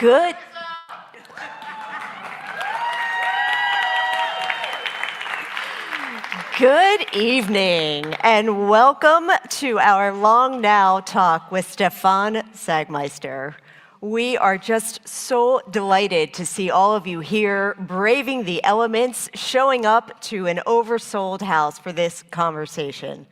Good. Good evening, and welcome to our Long Now talk with Stefan Sagmeister. We are just so delighted to see all of you here, braving the elements, showing up to an oversold house for this conversation.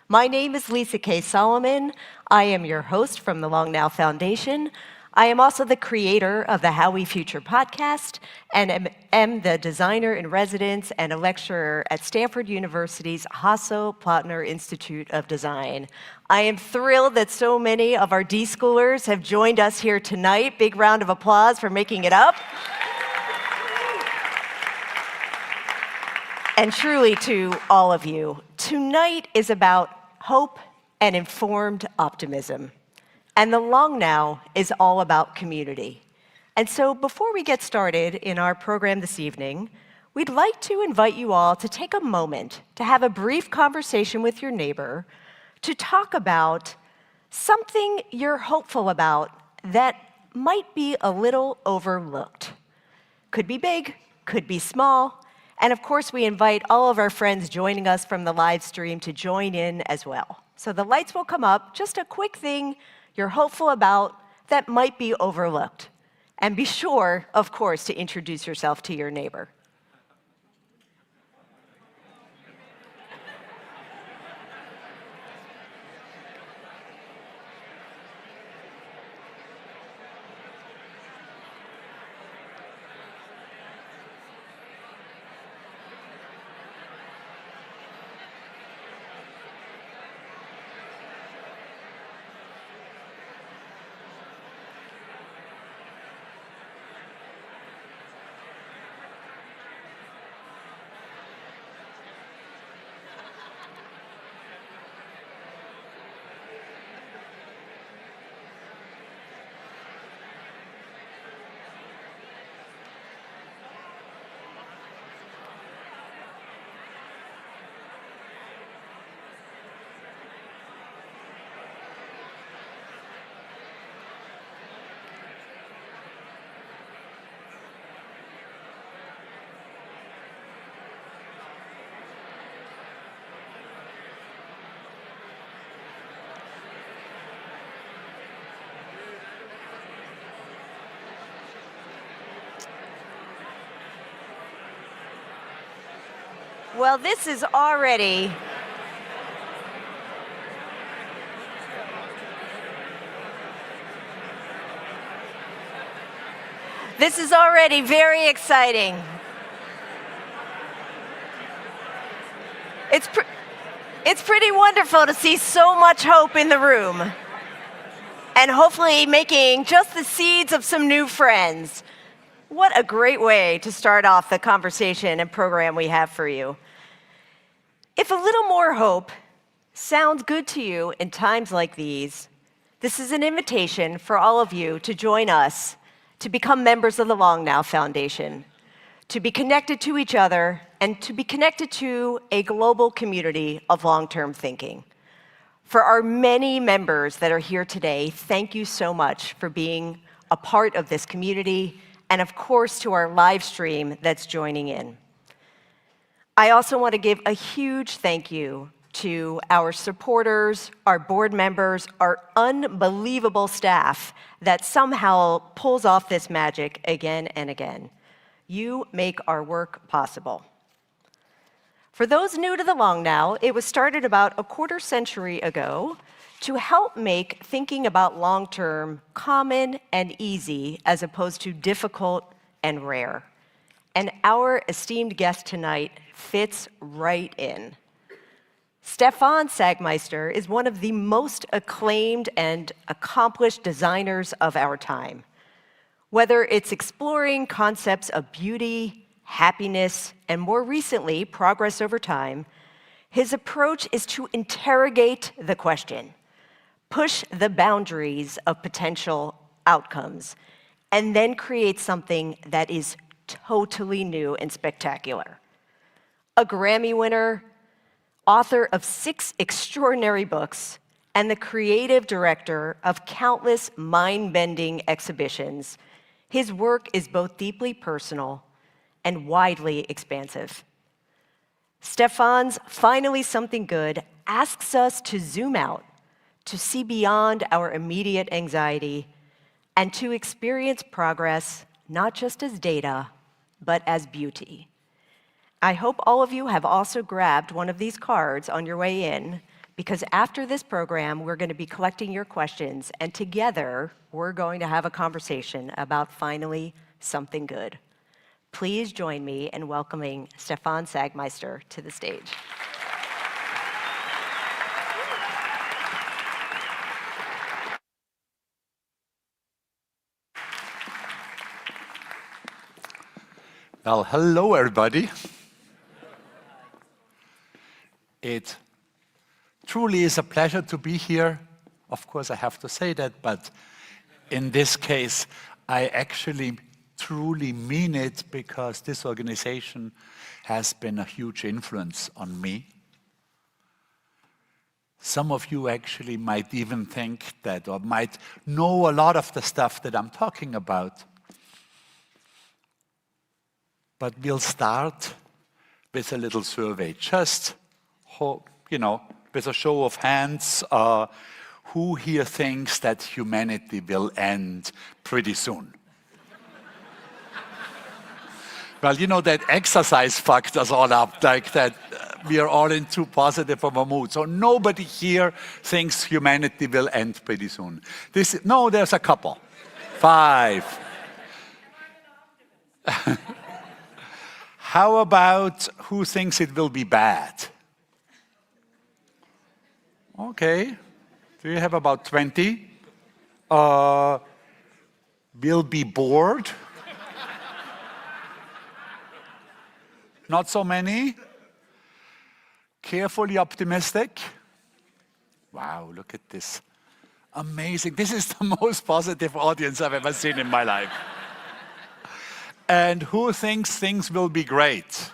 My name is Lisa K. Solomon. I am your host from the Long Now Foundation. I am also the creator of the How We Future podcast and am the designer in residence and a lecturer at Stanford University's Hasso-Plattner Institute of Design. I am thrilled that so many of our D-schoolers have joined us here tonight. Big round of applause for making it up. And truly to all of you, tonight is about hope and informed optimism. And the Long Now is all about community. And so before we get started in our program this evening, we'd like to invite you all to take a moment to have a brief conversation with your neighbor to talk about something you're hopeful about that might be a little overlooked. Could be big, could be small, and of course we invite all of our friends joining us from the live stream to join in as well. So the lights will come up, just a quick thing you're hopeful about that might be overlooked. And be sure, of course, to introduce yourself to your neighbor. Well, this is already very exciting. It's pretty wonderful to see so much hope in the room, and hopefully making just the seeds of some new friends. What a great way to start off the conversation and program we have for you. If a little more hope sounds good to you in times like these, this is an invitation for all of you to join us to become members of the Long Now Foundation, to be connected to each other, and to be connected to a global community of long-term thinking. For our many members that are here today, thank you so much for being a part of this community, and of course to our live stream that's joining in. I also want to give a huge thank you to our supporters, our board members, our unbelievable staff that somehow pulls off this magic again and again. You make our work possible. For those new to the Long Now, it was started about a quarter century ago to help make thinking about long-term common and easy as opposed to difficult and rare. And our esteemed guest tonight fits right in. Stefan Sagmeister is one of the most acclaimed and accomplished designers of our time. Whether it's exploring concepts of beauty, happiness, and more recently, progress over time, his approach is to interrogate the question, push the boundaries of potential outcomes, and then create something that is totally new and spectacular. A Grammy winner, author of 6 extraordinary books, and the creative director of countless mind-bending exhibitions, His work is both deeply personal and widely expansive. Stefan's Finally Something Good asks us to zoom out, to see beyond our immediate anxiety, and to experience progress not just as data, but as beauty. I hope all of you have also grabbed one of these cards on your way in, because after this program, we're going to be collecting your questions, and together, we're going to have a conversation about finally something good. Please join me in welcoming Stefan Sagmeister to the stage. Well, hello, everybody. It truly is a pleasure to be here. Of course, I have to say that, but in this case, I actually truly mean it because this organization has been a huge influence on me. Some of you actually might even think that, or might know a lot of the stuff that I'm talking about. But we'll start with a little survey, just, with a show of hands, who here thinks that humanity will end pretty soon? Well, that exercise fucked us all up, like that we are all in too positive of a mood. So nobody here thinks humanity will end pretty soon. No, there's a couple. 5. How about who thinks it will be bad? Okay. Do you have about 20? Will be bored? Not so many? Carefully optimistic? Wow, look at this. Amazing. This is the most positive audience I've ever seen in my life. And who thinks things will be great?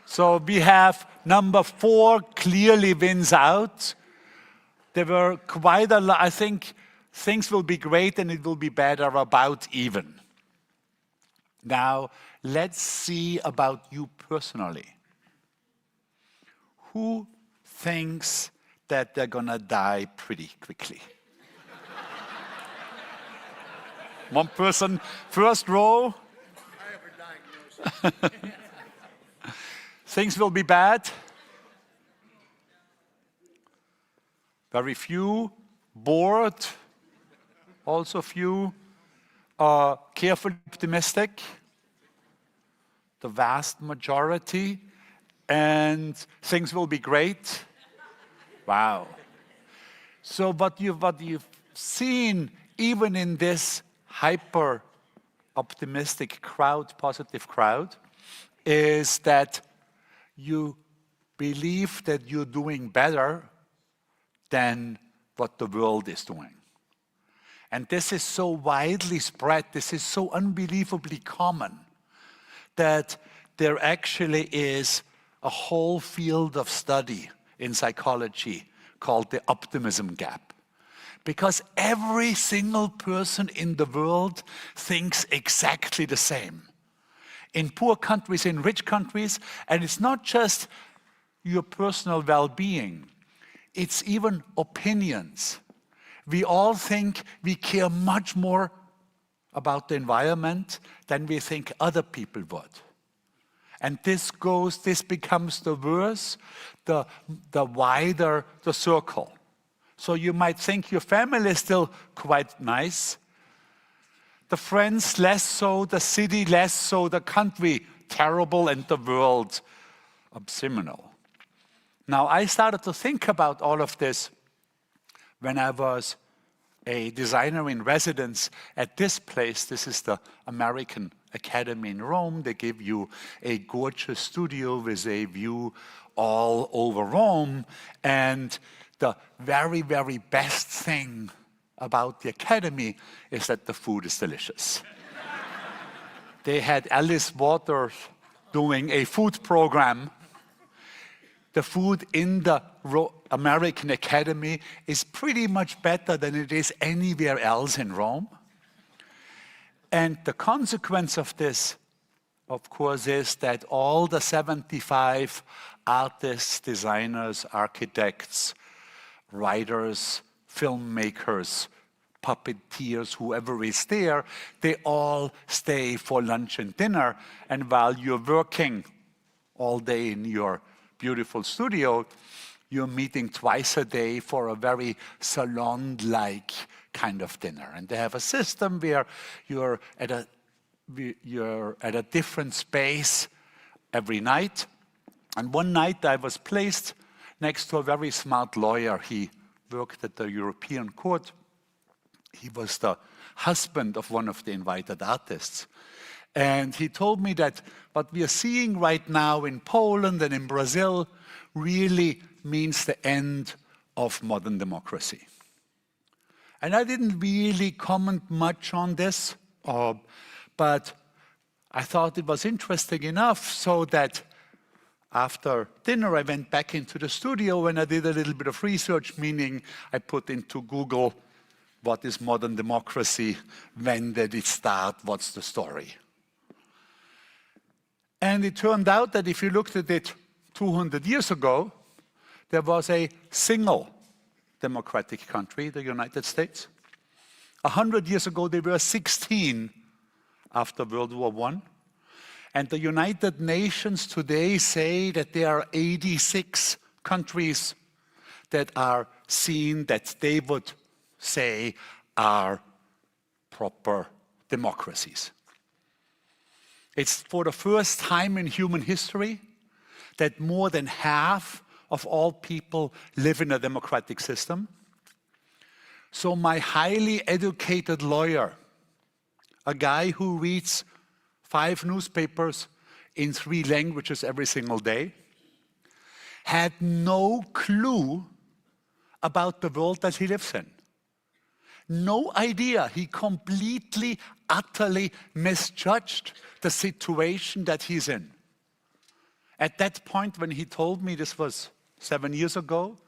So we have number 4 clearly wins out. There were quite a lot. I think things will be great and it will be better about even. Now, let's see about you personally. Who thinks that they're gonna die pretty quickly? One person, first row. I have a diagnosis. Things will be bad. Very few. Bored. Also few. Carefully optimistic. The vast majority. And things will be great. Wow. So what you've seen, even in this hyper optimistic crowd, positive crowd, is that you believe that you're doing better than what the world is doing. And this is so widely spread, this is so unbelievably common, that there actually is a whole field of study in psychology called the optimism gap. Because every single person in the world thinks exactly the same. In poor countries, in rich countries, and it's not just your personal well-being, it's even opinions. We all think we care much more about the environment than we think other people would. And this becomes the worse, the wider the circle. So you might think your family is still quite nice. The friends less so, the city less so, the country terrible, and the world abysmal. Now, I started to think about all of this when I was a designer in residence at this place. This is the American Academy in Rome. They give you a gorgeous studio with a view all over Rome. And the very, very best thing about the Academy is that the food is delicious. They had Alice Waters doing a food program. The food in the American Academy is pretty much better than it is anywhere else in Rome. And the consequence of this, of course, is that all the 75 artists, designers, architects, writers, filmmakers, puppeteers, whoever is there, they all stay for lunch and dinner. And while you're working all day in your beautiful studio, you're meeting twice a day for a very salon-like kind of dinner. And they have a system where you're at a different space every night. And one night I was placed next to a very smart lawyer. He worked at the European Court. He was the husband of one of the invited artists. And he told me that what we are seeing right now in Poland and in Brazil really means the end of modern democracy. And I didn't really comment much on this, but I thought it was interesting enough so that after dinner I went back into the studio and I did a little bit of research, meaning I put into Google, what is modern democracy? When did it start? What's the story? And it turned out that if you looked at it 200 years ago, there was a single democratic country, the United States. 100 years ago, there were 16 after World War I. And the United Nations today say that there are 86 countries that are seen, that they would say are proper democracies. It's for the first time in human history that more than half of all people live in a democratic system. So my highly educated lawyer, a guy who reads 5 newspapers in 3 languages every single day, had no clue about the world that he lives in. No idea. He completely, utterly misjudged the situation that he's in. At that point, when he told me, this was 7 years ago,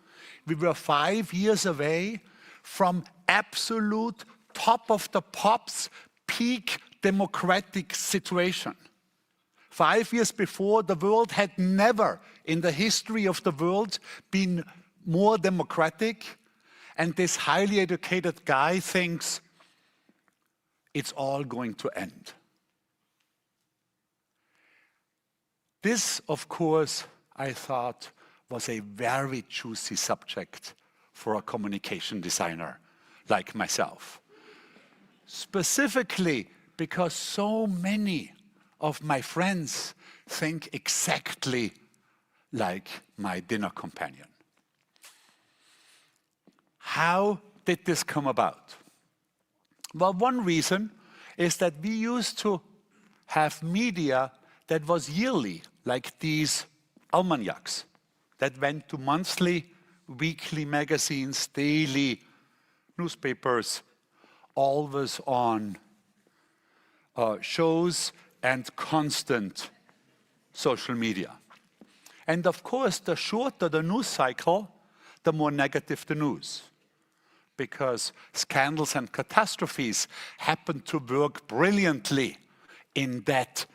we were 5 years away from absolute top of the pops, peak democratic situation. 5 years before, the world had never in the history of the world been more democratic. And this highly educated guy thinks it's all going to end. This, of course, I thought was a very juicy subject for a communication designer like myself. Specifically because so many of my friends think exactly like my dinner companion. How did this come about? Well, one reason is that we used to have media that was yearly, like these almanacs, that went to monthly, weekly magazines, daily newspapers, always on shows and constant social media. And of course, the shorter the news cycle, the more negative the news. Because scandals and catastrophes happen to work brilliantly in that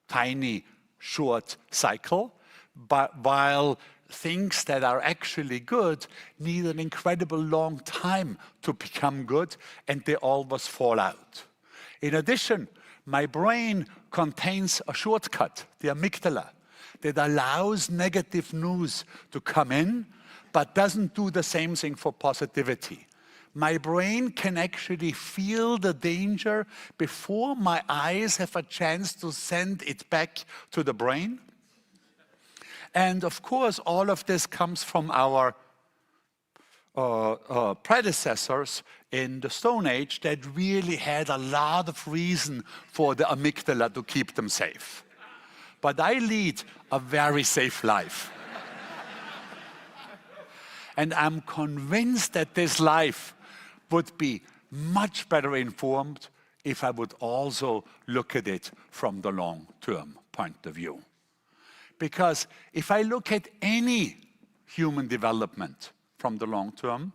tiny, short cycle, but while things that are actually good need an incredible long time to become good, and they always fall out. In addition, my brain contains a shortcut, the amygdala, that allows negative news to come in, but doesn't do the same thing for positivity. My brain can actually feel the danger before my eyes have a chance to send it back to the brain. And of course, all of this comes from our predecessors in the Stone Age that really had a lot of reason for the amygdala to keep them safe. But I lead a very safe life. And I'm convinced that this life would be much better informed if I would also look at it from the long-term point of view. Because if I look at any human development from the long-term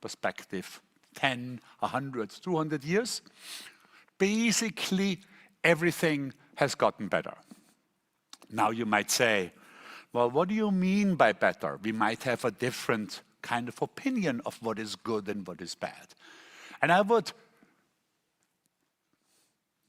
perspective, 10, 100, 200 years, basically everything has gotten better. Now you might say, well, what do you mean by better? We might have a different kind of opinion of what is good and what is bad. And I would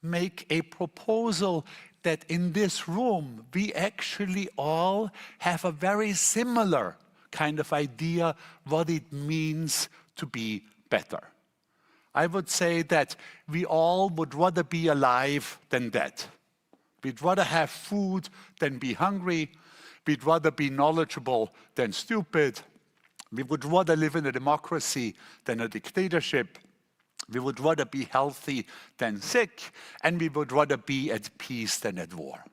make a proposal that in this room, we actually all have a very similar kind of idea what it means to be better. I would say that we all would rather be alive than dead. We'd rather have food than be hungry. We'd rather be knowledgeable than stupid. We would rather live in a democracy than a dictatorship. We would rather be healthy than sick, and we would rather be at peace than at war.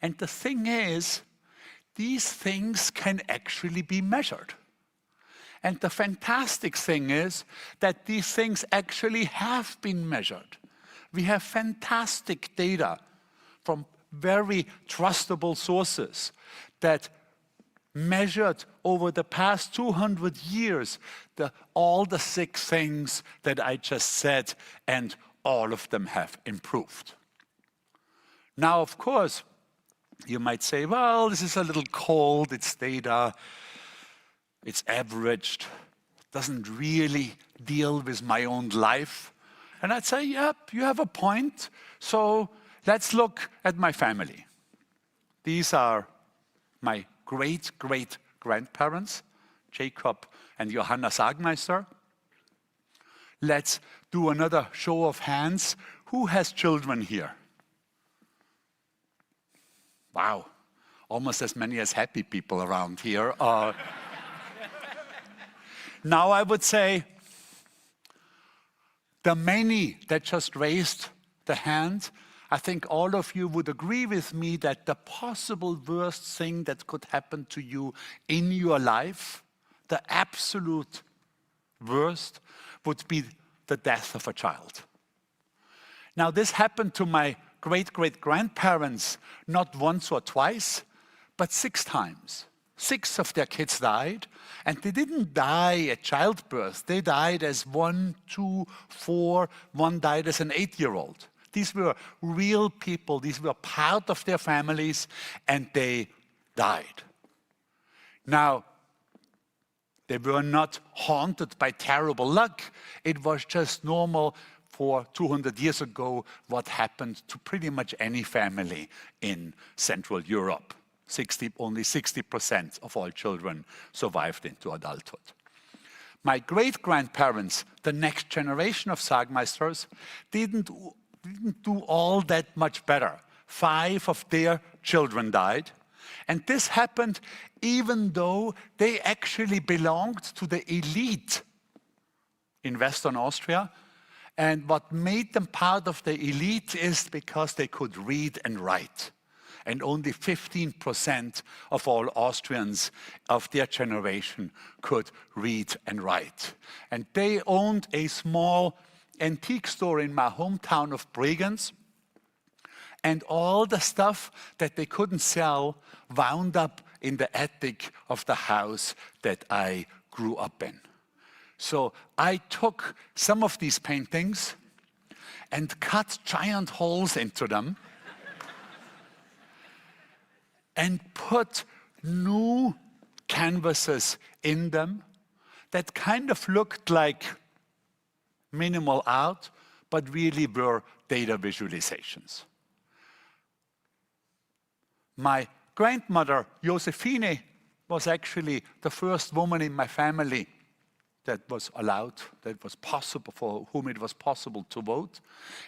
And the thing is, these things can actually be measured. And the fantastic thing is that these things actually have been measured. We have fantastic data from very trustable sources that measured over the past 200 years all the 6 things that I just said, and all of them have improved. Now, of course, you might say, well, this is a little cold, it's data, it's averaged, doesn't really deal with my own life. And I'd say, yep, you have a point. So let's look at my family. These are my great-great-grandparents, Jacob and Johanna Sagmeister. Let's do another show of hands. Who has children here? Wow, almost as many as happy people around here. Now I would say the many that just raised the hand, I think all of you would agree with me that the possible worst thing that could happen to you in your life, the absolute worst, would be the death of a child. Now, this happened to my great-great-grandparents not once or twice, but 6 times. 6 of their kids died, and they didn't die at childbirth. They died as 1, 2, 4, one died as an 8-year-old. These were real people. These were part of their families, and they died. Now, they were not haunted by terrible luck. It was just normal for 200 years ago what happened to pretty much any family in Central Europe. Only 60% of all children survived into adulthood. My great-grandparents, the next generation of Sagmeisters, didn't do all that much better. 5 of their children died. And this happened even though they actually belonged to the elite in Western Austria. And what made them part of the elite is because they could read and write. And only 15% of all Austrians of their generation could read and write. And they owned a small antique store in my hometown of Bregenz. And all the stuff that they couldn't sell wound up in the attic of the house that I grew up in. So I took some of these paintings and cut giant holes into them and put new canvases in them that kind of looked like minimal art, but really were data visualizations. My grandmother, Josephine, was actually the first woman in my family that was allowed, that was possible, for whom it was possible to vote.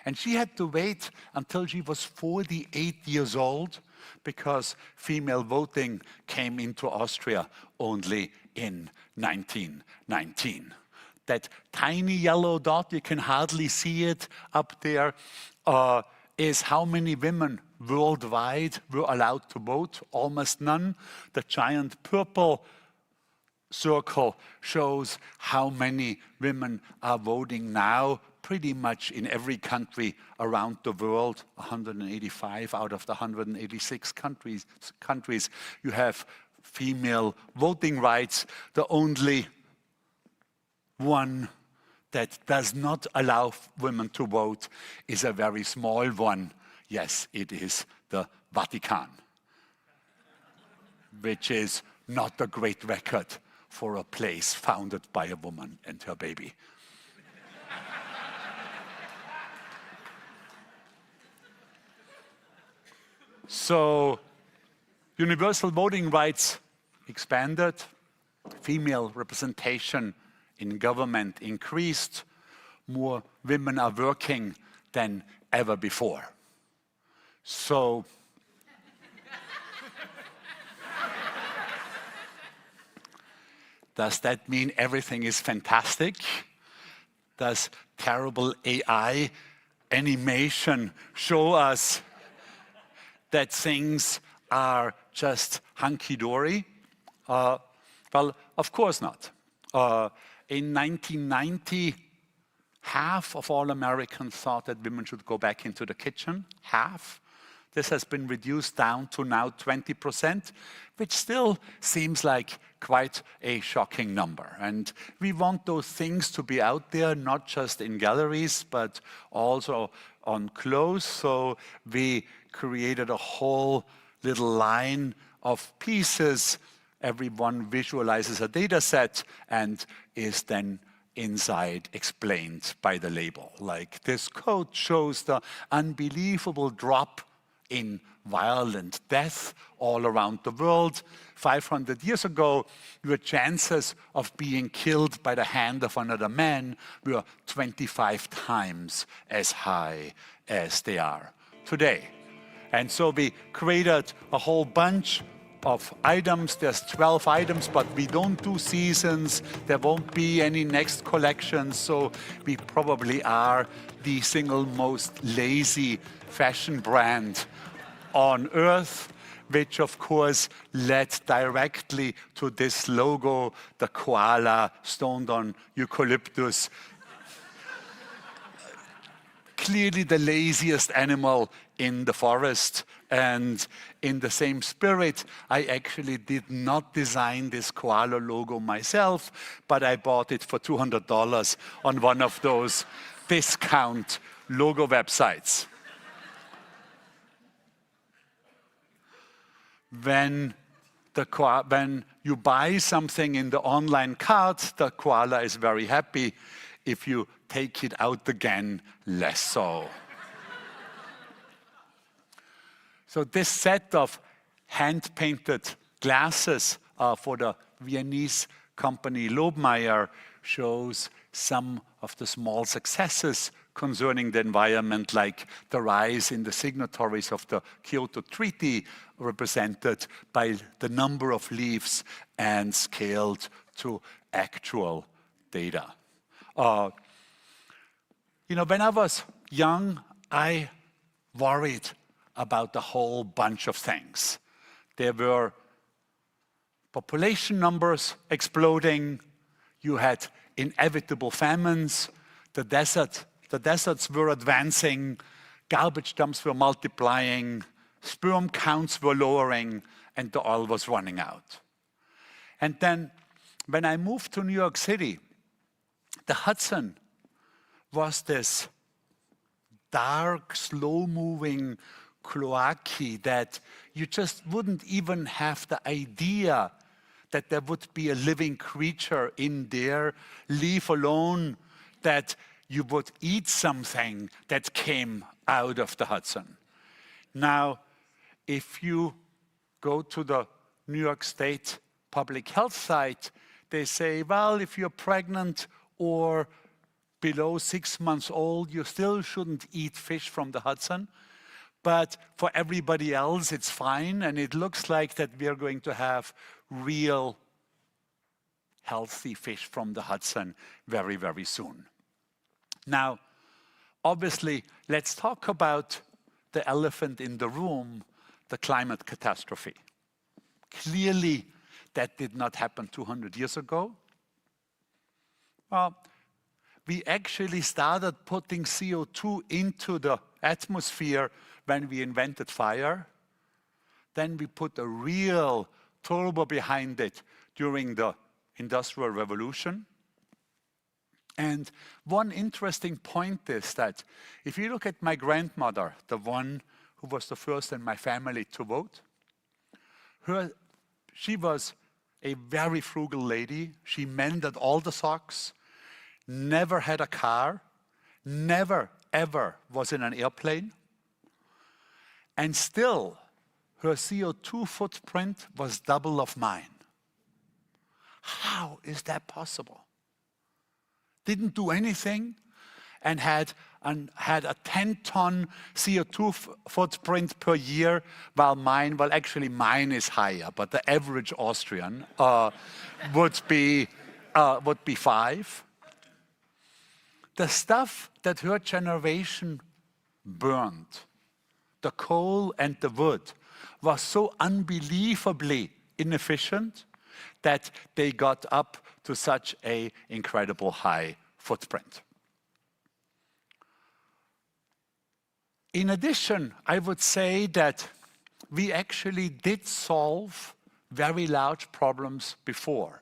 And she had to wait until she was 48 years old because female voting came into Austria only in 1919. That tiny yellow dot, you can hardly see it up there, is how many women worldwide were allowed to vote. Almost none. The giant purple circle shows how many women are voting now, pretty much in every country around the world. 185 out of the 186 countries you have female voting rights. The only one that does not allow women to vote is a very small one. Yes, it is the Vatican, which is not a great record for a place founded by a woman and her baby. So, universal voting rights expanded, female representation in government increased, more women are working than ever before. So, does that mean everything is fantastic? Does terrible AI animation show us that things are just hunky-dory? Well, of course not. In 1990, half of all Americans thought that women should go back into the kitchen. Half. This has been reduced down to now 20%, which still seems like quite a shocking number. And we want those things to be out there, not just in galleries, but also on clothes. So we created a whole little line of pieces. Everyone visualizes a data set and is then inside explained by the label. Like this coat shows the unbelievable drop in violent death all around the world. 500 years ago, your chances of being killed by the hand of another man were 25 times as high as they are today. And so we created a whole bunch of items. There's 12 items, but we don't do seasons. There won't be any next collection. So we probably are the single most lazy fashion brand on earth, which of course led directly to this logo, the koala stoned on eucalyptus. Clearly the laziest animal in the forest. And in the same spirit, I actually did not design this koala logo myself, but I bought it for $200 on one of those discount logo websites. When you buy something in the online cart, the koala is very happy. If you take it out again, less so. So this set of hand-painted glasses for the Viennese company Lobmeier shows some of the small successes concerning the environment, like the rise in the signatories of the Kyoto Treaty, represented by the number of leaves and scaled to actual data. When I was young, I worried about a whole bunch of things. There were population numbers exploding. You had inevitable famines. The deserts were advancing. Garbage dumps were multiplying. Sperm counts were lowering, and the oil was running out. And then, when I moved to New York City, the Hudson was this dark, slow-moving cloaca that you just wouldn't even have the idea that there would be a living creature in there, leave alone that you would eat something that came out of the Hudson. Now, if you go to the New York State public health site, they say, well, if you're pregnant or below 6 months old, you still shouldn't eat fish from the Hudson. But for everybody else, it's fine. And it looks like that we are going to have real healthy fish from the Hudson very, very soon. Now, obviously, let's talk about the elephant in the room, the climate catastrophe. Clearly, that did not happen 200 years ago. Well, we actually started putting CO2 into the atmosphere when we invented fire. Then we put a real turbo behind it during the Industrial Revolution. And one interesting point is that if you look at my grandmother, the one who was the first in my family to vote, she was a very frugal lady. She mended all the socks, never had a car, never ever was in an airplane, and still her CO2 footprint was double of mine. How is that possible? Didn't do anything and had a 10-ton CO2 footprint per year, while actually mine is higher, but the average Austrian would be 5. The stuff that her generation burned, the coal and the wood, was so unbelievably inefficient that they got up to such an incredible high footprint. In addition, I would say that we actually did solve very large problems before.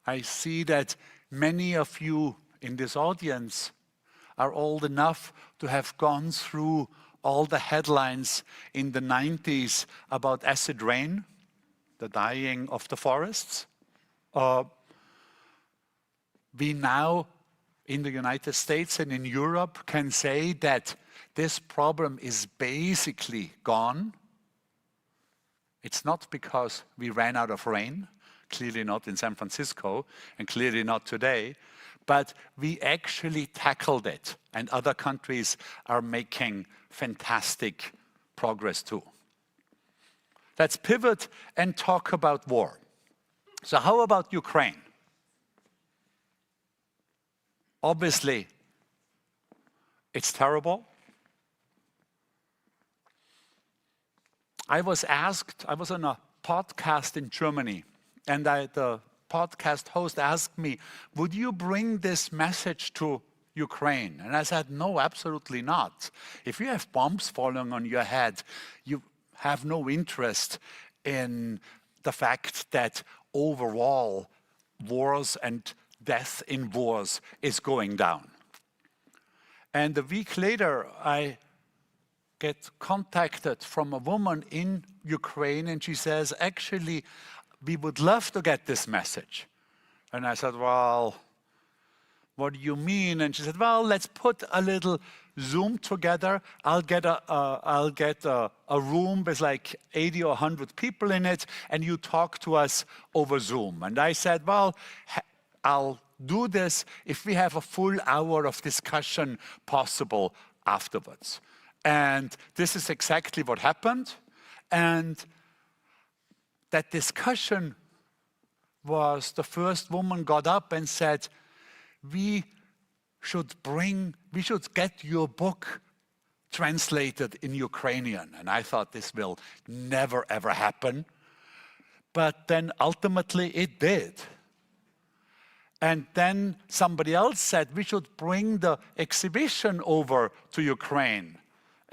I see that many of you in this audience are old enough to have gone through all the headlines in the 90s about acid rain, the dying of the forests. We now, in the United States and in Europe, can say that this problem is basically gone. It's not because we ran out of rain, clearly not in San Francisco, and clearly not today, but we actually tackled it, and other countries are making fantastic progress too. Let's pivot and talk about war. So how about Ukraine? Obviously, it's terrible. I was on a podcast in Germany, and the podcast host asked me, would you bring this message to Ukraine? And I said, no, absolutely not. If you have bombs falling on your head, you have no interest in the fact that overall wars and death in wars is going down. And a week later, I get contacted from a woman in Ukraine, and she says, actually, we would love to get this message. And I said, well, what do you mean? And she said, well, let's put a little Zoom together. I'll get a room with like 80 or 100 people in it, and you talk to us over Zoom. And I said, well, I'll do this if we have a full hour of discussion possible afterwards. And this is exactly what happened. And that discussion was the first woman got up and said, we should get your book translated in Ukrainian. And I thought this will never ever happen. But then ultimately it did. And then somebody else said, we should bring the exhibition over to Ukraine.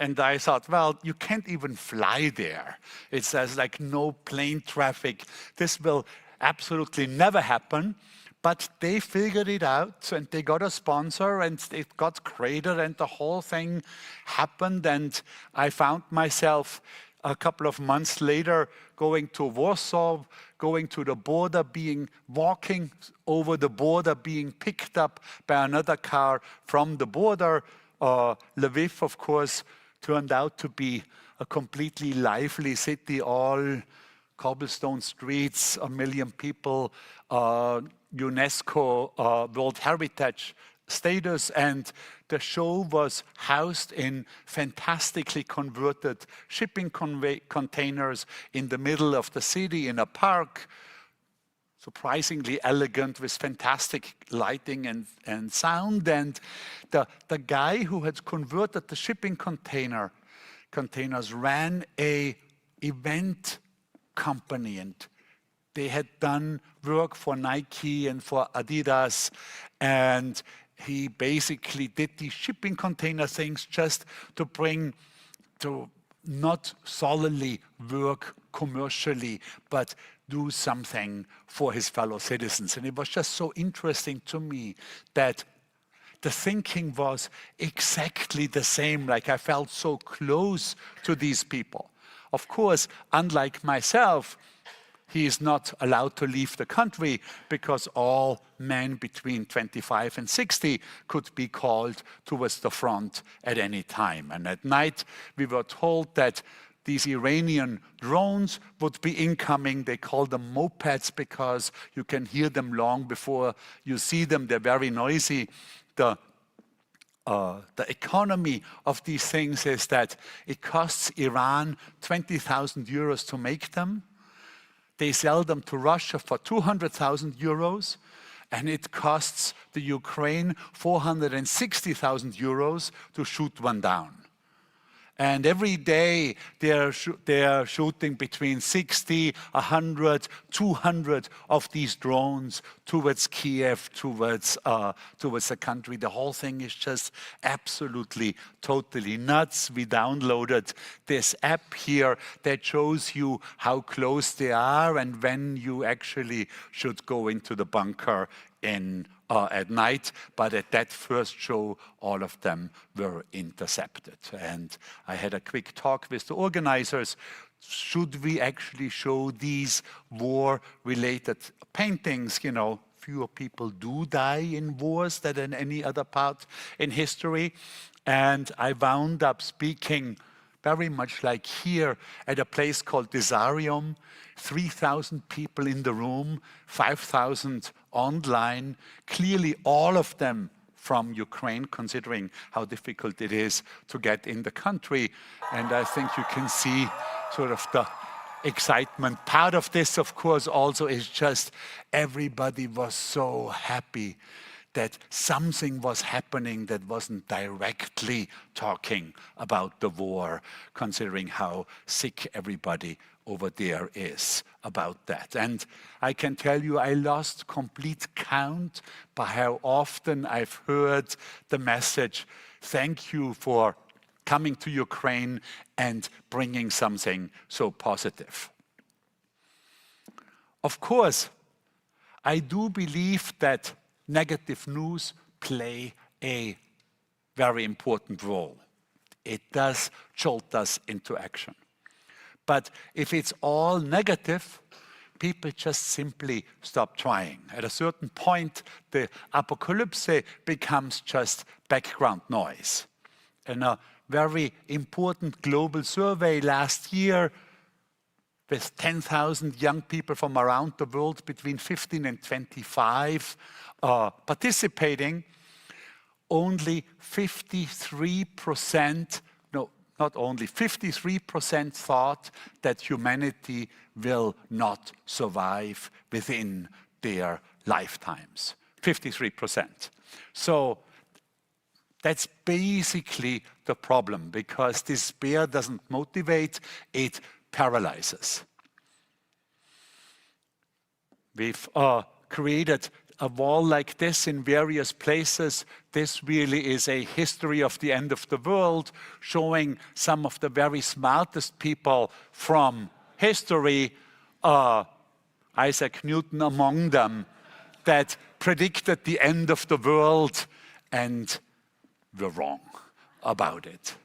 And I thought, well, you can't even fly there. It says like no plane traffic. This will absolutely never happen. But they figured it out, and they got a sponsor, and it got created, and the whole thing happened. And I found myself a couple of months later going to Warsaw, going to the border, walking over the border, being picked up by another car from the border. Lviv, of course, turned out to be a completely lively city, all cobblestone streets, 1 million people, UNESCO World Heritage status, and the show was housed in fantastically converted shipping containers in the middle of the city in a park, surprisingly elegant with fantastic lighting and sound. And the guy who had converted the shipping containers ran a event company, and they had done work for Nike and for Adidas, and he basically did these shipping container things just to not solely work commercially, but do something for his fellow citizens. And it was just so interesting to me that the thinking was exactly the same, like I felt so close to these people. Of course, unlike myself, he is not allowed to leave the country because all men between 25 and 60 could be called towards the front at any time. And at night, we were told that these Iranian drones would be incoming. They call them mopeds because you can hear them long before you see them. They're very noisy. The economy of these things is that it costs Iran 20,000 euros to make them. They sell them to Russia for 200,000 euros, and it costs the Ukraine 460,000 euros to shoot one down. And every day they're shooting between 60, 100, 200 of these drones towards Kiev, towards the country. The whole thing is just absolutely, totally nuts. We downloaded this app here that shows you how close they are and when you actually should go into the bunker at night, but at that first show, all of them were intercepted. And I had a quick talk with the organizers. Should we actually show these war-related paintings? You know, fewer people do die in wars than in any other part in history. And I wound up speaking very much like here at a place called Desarium, 3,000 people in the room, 5,000 online, clearly all of them from Ukraine, considering how difficult it is to get in the country. And I think you can see sort of the excitement. Part of this, of course, also is just everybody was so happy that something was happening that wasn't directly talking about the war, considering how sick everybody over there is about that. And I can tell you, I lost complete count by how often I've heard the message, thank you for coming to Ukraine and bringing something so positive. Of course, I do believe that negative news play a very important role. It does jolt us into action. But if it's all negative, people just simply stop trying. At a certain point, the apocalypse becomes just background noise. In a very important global survey last year, with 10,000 young people from around the world between 15 and 25 participating, only 53%, no, not only, 53% thought that humanity will not survive within their lifetimes. 53%. So that's basically the problem, because despair doesn't motivate, it paralyzes. We've created a wall like this in various places. This really is a history of the end of the world, showing some of the very smartest people from history, Isaac Newton among them, that predicted the end of the world and were wrong about it.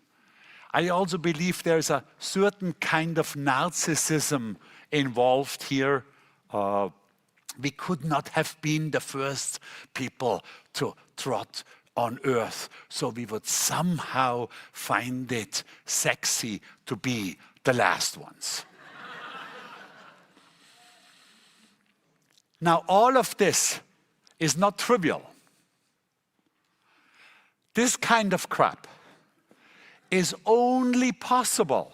I also believe there's a certain kind of narcissism involved here. We could not have been the first people to trot on earth, so we would somehow find it sexy to be the last ones. Now, all of this is not trivial. This kind of crap is only possible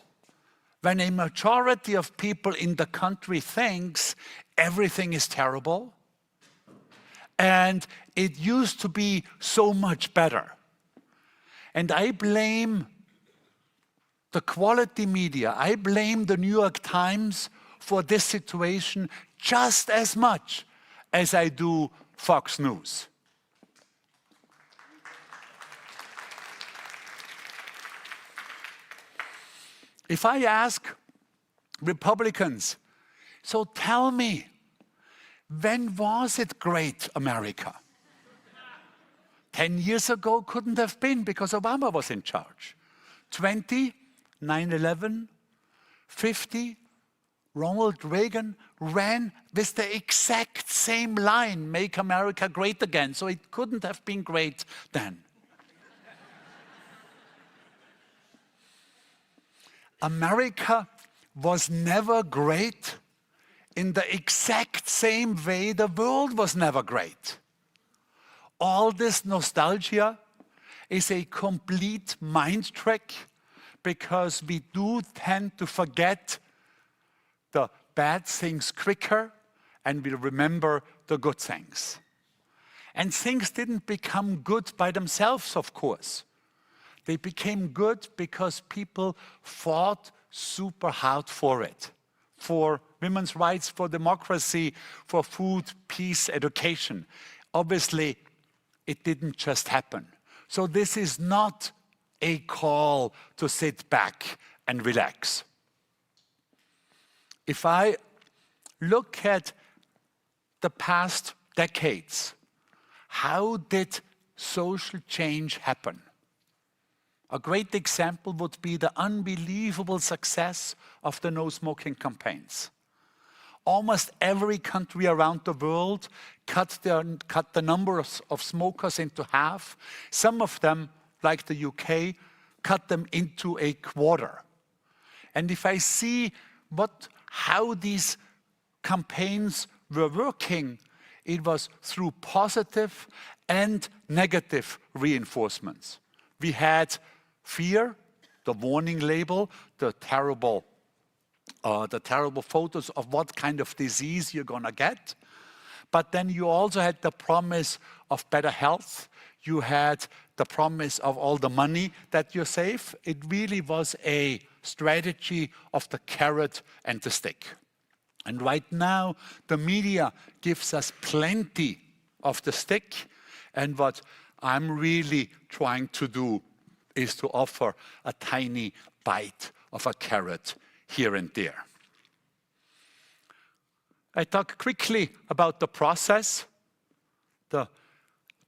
when a majority of people in the country thinks everything is terrible and it used to be so much better. And I blame the quality media, I blame the New York Times for this situation just as much as I do Fox News. If I ask Republicans, So tell me, when was it great, America? 10 years ago couldn't have been because Obama was in charge. 20, 9/11, 50, Ronald Reagan ran with the exact same line, make America great again. So it couldn't have been great then. America was never great in the exact same way the world was never great. All this nostalgia is a complete mind trick because we do tend to forget the bad things quicker and we remember the good things. And things didn't become good by themselves, of course. They became good because people fought super hard for it. For women's rights, for democracy, for food, peace, education. Obviously, it didn't just happen. So this is not a call to sit back and relax. If I look at the past decades, how did social change happen? A great example would be the unbelievable success of the no-smoking campaigns. Almost every country around the world cut the number of smokers into half. Some of them, like the UK, cut them into a quarter. And if I see how these campaigns were working, it was through positive and negative reinforcements. We had fear, the warning label, the terrible photos of what kind of disease you're going to get. But then you also had the promise of better health. You had the promise of all the money that you save. It really was a strategy of the carrot and the stick. And right now, the media gives us plenty of the stick. And what I'm really trying to do is to offer a tiny bite of a carrot here and there. I talk quickly about the process. The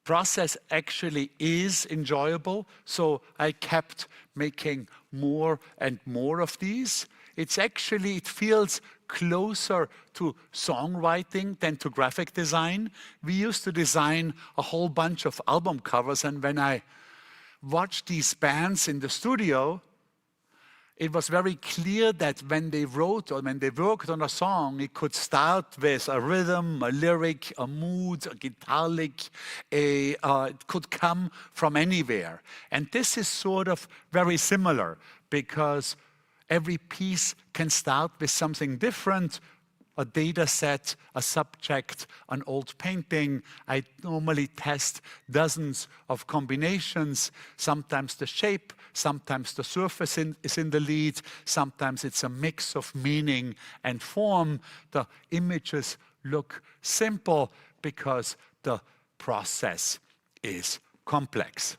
process actually is enjoyable, so I kept making more and more of these. It feels closer to songwriting than to graphic design. We used to design a whole bunch of album covers, and when I watched these bands in the studio, it was very clear that when they wrote or when they worked on a song, it could start with a rhythm, a lyric, a mood, a guitar lick. It could come from anywhere. And this is sort of very similar because every piece can start with something different. A data set, a subject, an old painting. I normally test dozens of combinations. Sometimes the shape, sometimes the surface is in the lead. Sometimes it's a mix of meaning and form. The images look simple because the process is complex.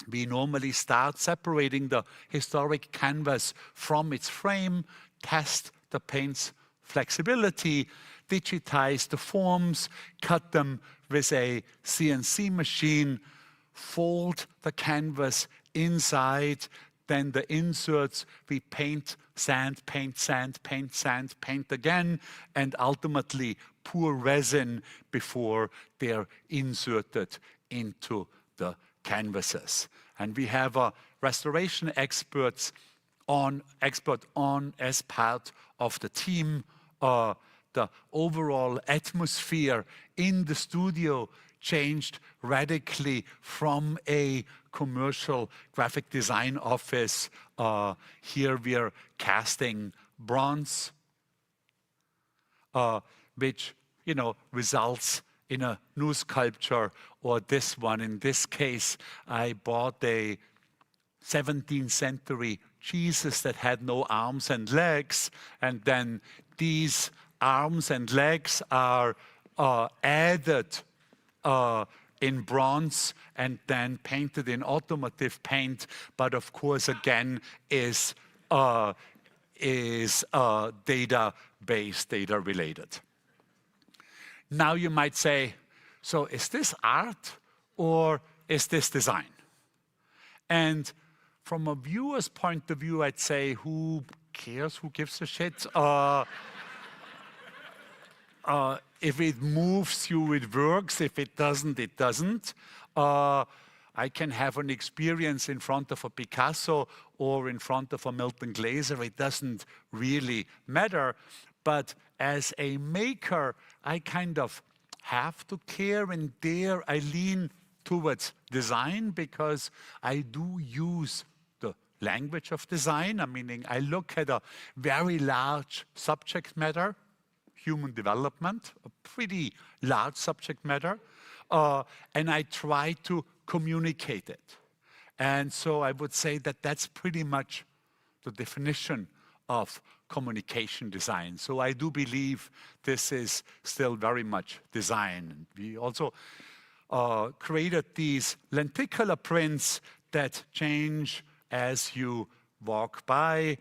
We normally start separating the historic canvas from its frame, test the paint's flexibility, digitize the forms, cut them with a CNC machine, fold the canvas inside, then the inserts, we paint, sand, paint, sand, paint, sand, paint again, and ultimately pour resin before they're inserted into the canvases. And we have a restoration expert on as part of the team. The overall atmosphere in the studio changed radically from a commercial graphic design office. Here we are casting bronze, which results in a new sculpture, or this one. In this case, I bought a 17th century Jesus that had no arms and legs, and then these arms and legs are added in bronze and then painted in automotive paint, but of course again is data base data related. Now you might say, so is this art or is this design? And from a viewer's point of view, I'd say, who cares, who gives a shit? If it moves you, it works. If it doesn't, it doesn't. I can have an experience in front of a Picasso or in front of a Milton Glaser. It doesn't really matter. But as a maker, I kind of have to care, and there I lean towards design because I do use the language of design. Meaning I look at a very large subject matter, human development, a pretty large subject matter, and I try to communicate it. And so I would say that that's pretty much the definition of communication design. So I do believe this is still very much design. And we also created these lenticular prints that change as you walk by.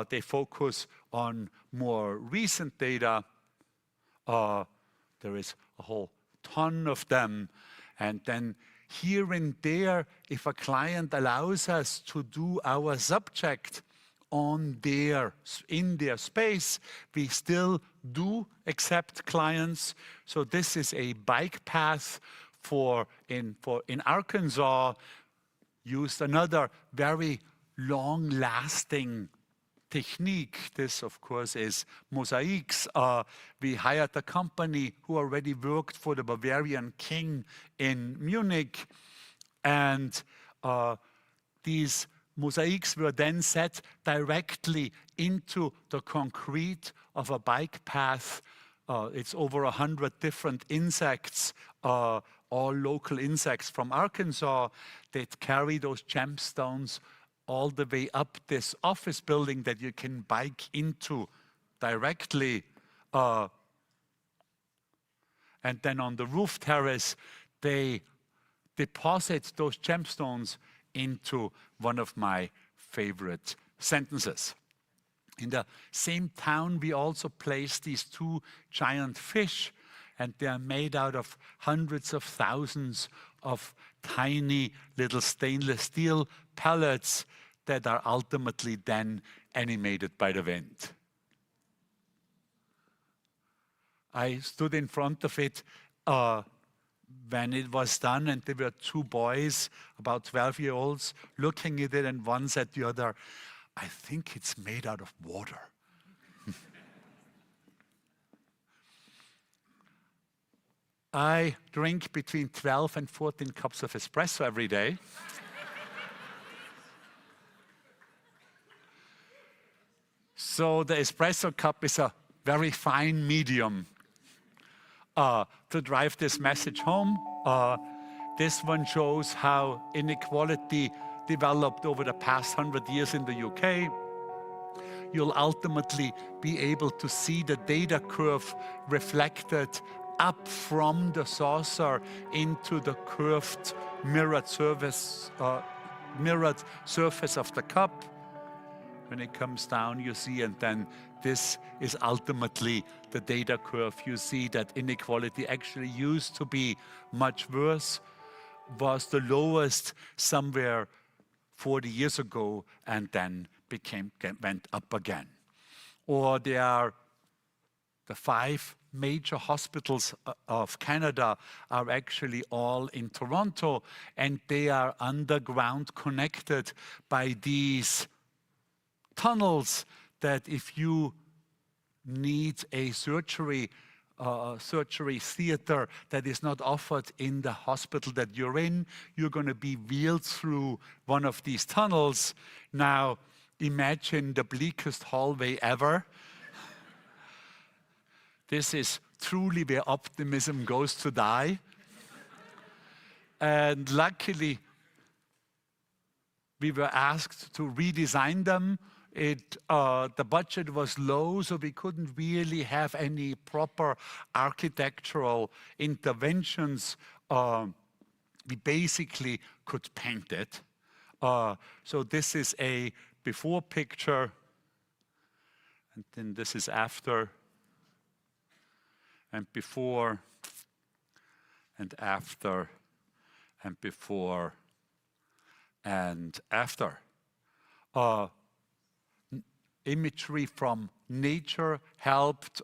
They focus on more recent data. There is a whole ton of them. And then here and there, if a client allows us to do our subject in their space, we still do accept clients. So this is a bike path in Arkansas. Used another very long-lasting technique. This, of course, is mosaics. We hired a company who already worked for the Bavarian king in Munich. And these mosaics were then set directly into the concrete of a bike path. It's over 100 different insects, all local insects from Arkansas, that carry those gemstones all the way up this office building that you can bike into directly. And then on the roof terrace, they deposit those gemstones into one of my favorite sentences. In the same town, we also placed these two giant fish, and they are made out of hundreds of thousands of tiny little stainless steel pellets that are ultimately then animated by the wind. I stood in front of it when it was done, and there were two boys, about 12-year-olds, looking at it, and one said to the other, "I think it's made out of water." I drink between 12 and 14 cups of espresso every day. So the espresso cup is a very fine medium to drive this message home. This one shows how inequality developed over the past 100 years in the UK. You'll ultimately be able to see the data curve reflected up from the saucer into the curved mirrored surface of the cup. When it comes down, you see, and then this is ultimately the data curve. You see that inequality actually used to be much worse, was the lowest somewhere 40 years ago, and then went up again. Or there are the 5 major hospitals of Canada are actually all in Toronto, and they are underground connected by these tunnels that if you need a surgery theater that is not offered in the hospital that you're in, you're going to be wheeled through one of these tunnels. Now, imagine the bleakest hallway ever. This is truly where optimism goes to die. And luckily, we were asked to redesign them. The budget was low, so we couldn't really have any proper architectural interventions. We basically could paint it. So this is a before picture, And then this is after and before and after and before and after. Imagery from nature helped.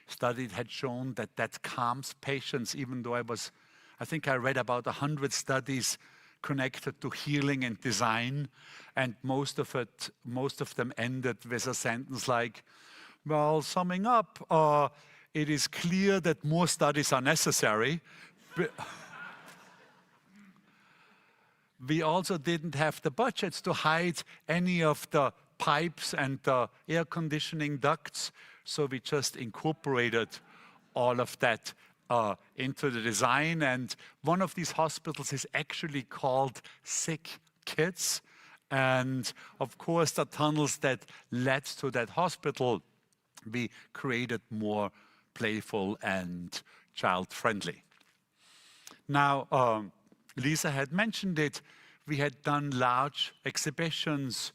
Studies had shown that calms patients, even though I think I read about 100 studies connected to healing and design, and most of them ended with a sentence like, well, summing up, it is clear that more studies are necessary. We also didn't have the budgets to hide any of the pipes and the air conditioning ducts, so we just incorporated all of that into the design. And one of these hospitals is actually called Sick Kids. And of course, the tunnels that led to that hospital, we created more playful and child-friendly. Now, Lisa had mentioned it. We had done large exhibitions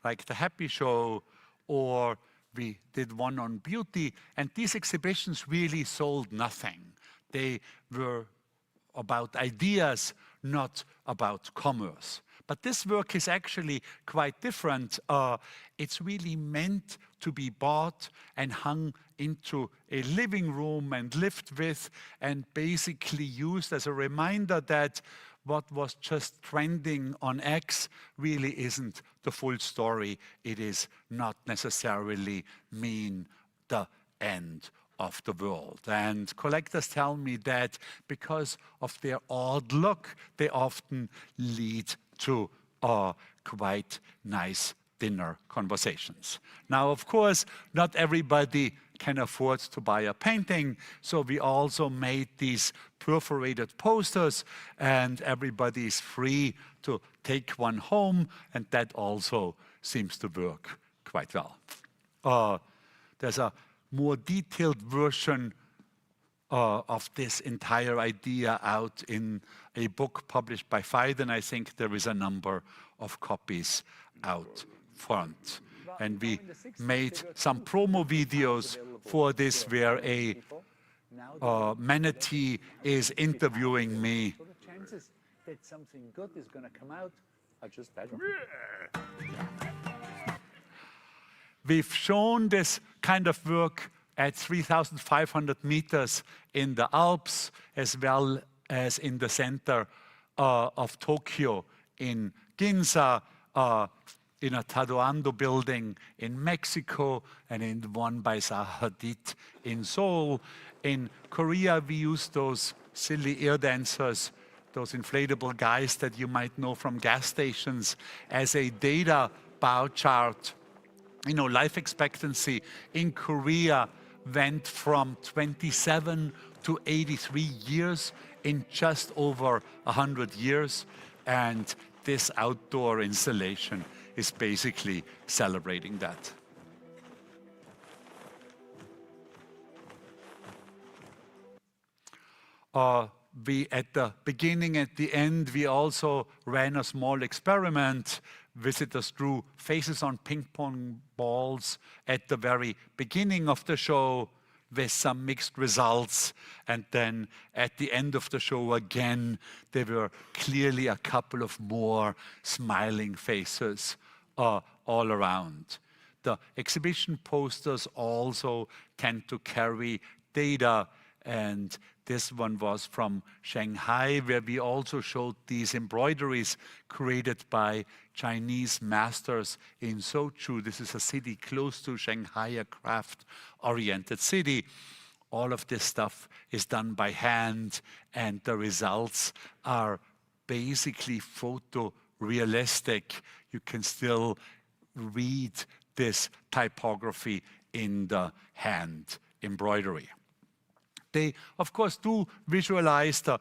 like the Happy Show, or we did one on beauty, and these exhibitions really sold nothing. They were about ideas, not about commerce. But this work is actually quite different. It's really meant to be bought and hung into a living room and lived with, and basically used as a reminder that what was just trending on X really isn't the full story. It is not necessarily mean the end of the world. And collectors tell me that because of their odd look, they often lead to quite nice dinner conversations. Now, of course, not everybody can afford to buy a painting, so we also made these perforated posters, and everybody is free to take one home, and that also seems to work quite well. There's a more detailed version of this entire idea out in a book published by Phaidon. I think there is a number of copies out front. And we made some promo videos for this where a manatee is interviewing me. So the chances that something good is going to come out are just better. We've shown this kind of work at 3,500 meters in the Alps, as well as in the center of Tokyo, in Ginza, in a Tadoando building in Mexico, and in the one by Zaha Hadid in Seoul. In Korea, we use those silly air dancers, those inflatable guys that you might know from gas stations, as a data bar chart. You know, life expectancy in Korea went from 27 to 83 years in just over 100 years. And this outdoor installation is basically celebrating that. At the beginning, at the end, we also ran a small experiment. Visitors drew faces on ping pong balls at the very beginning of the show with some mixed results. And then at the end of the show again, there were clearly a couple of more smiling faces all around. The exhibition posters also tend to carry data, and this one was from Shanghai, where we also showed these embroideries created by Chinese masters in Suzhou. This is a city close to Shanghai, a craft-oriented city. All of this stuff is done by hand, and the results are basically photorealistic. You can still read this typography in the hand embroidery. They, of course, do visualize the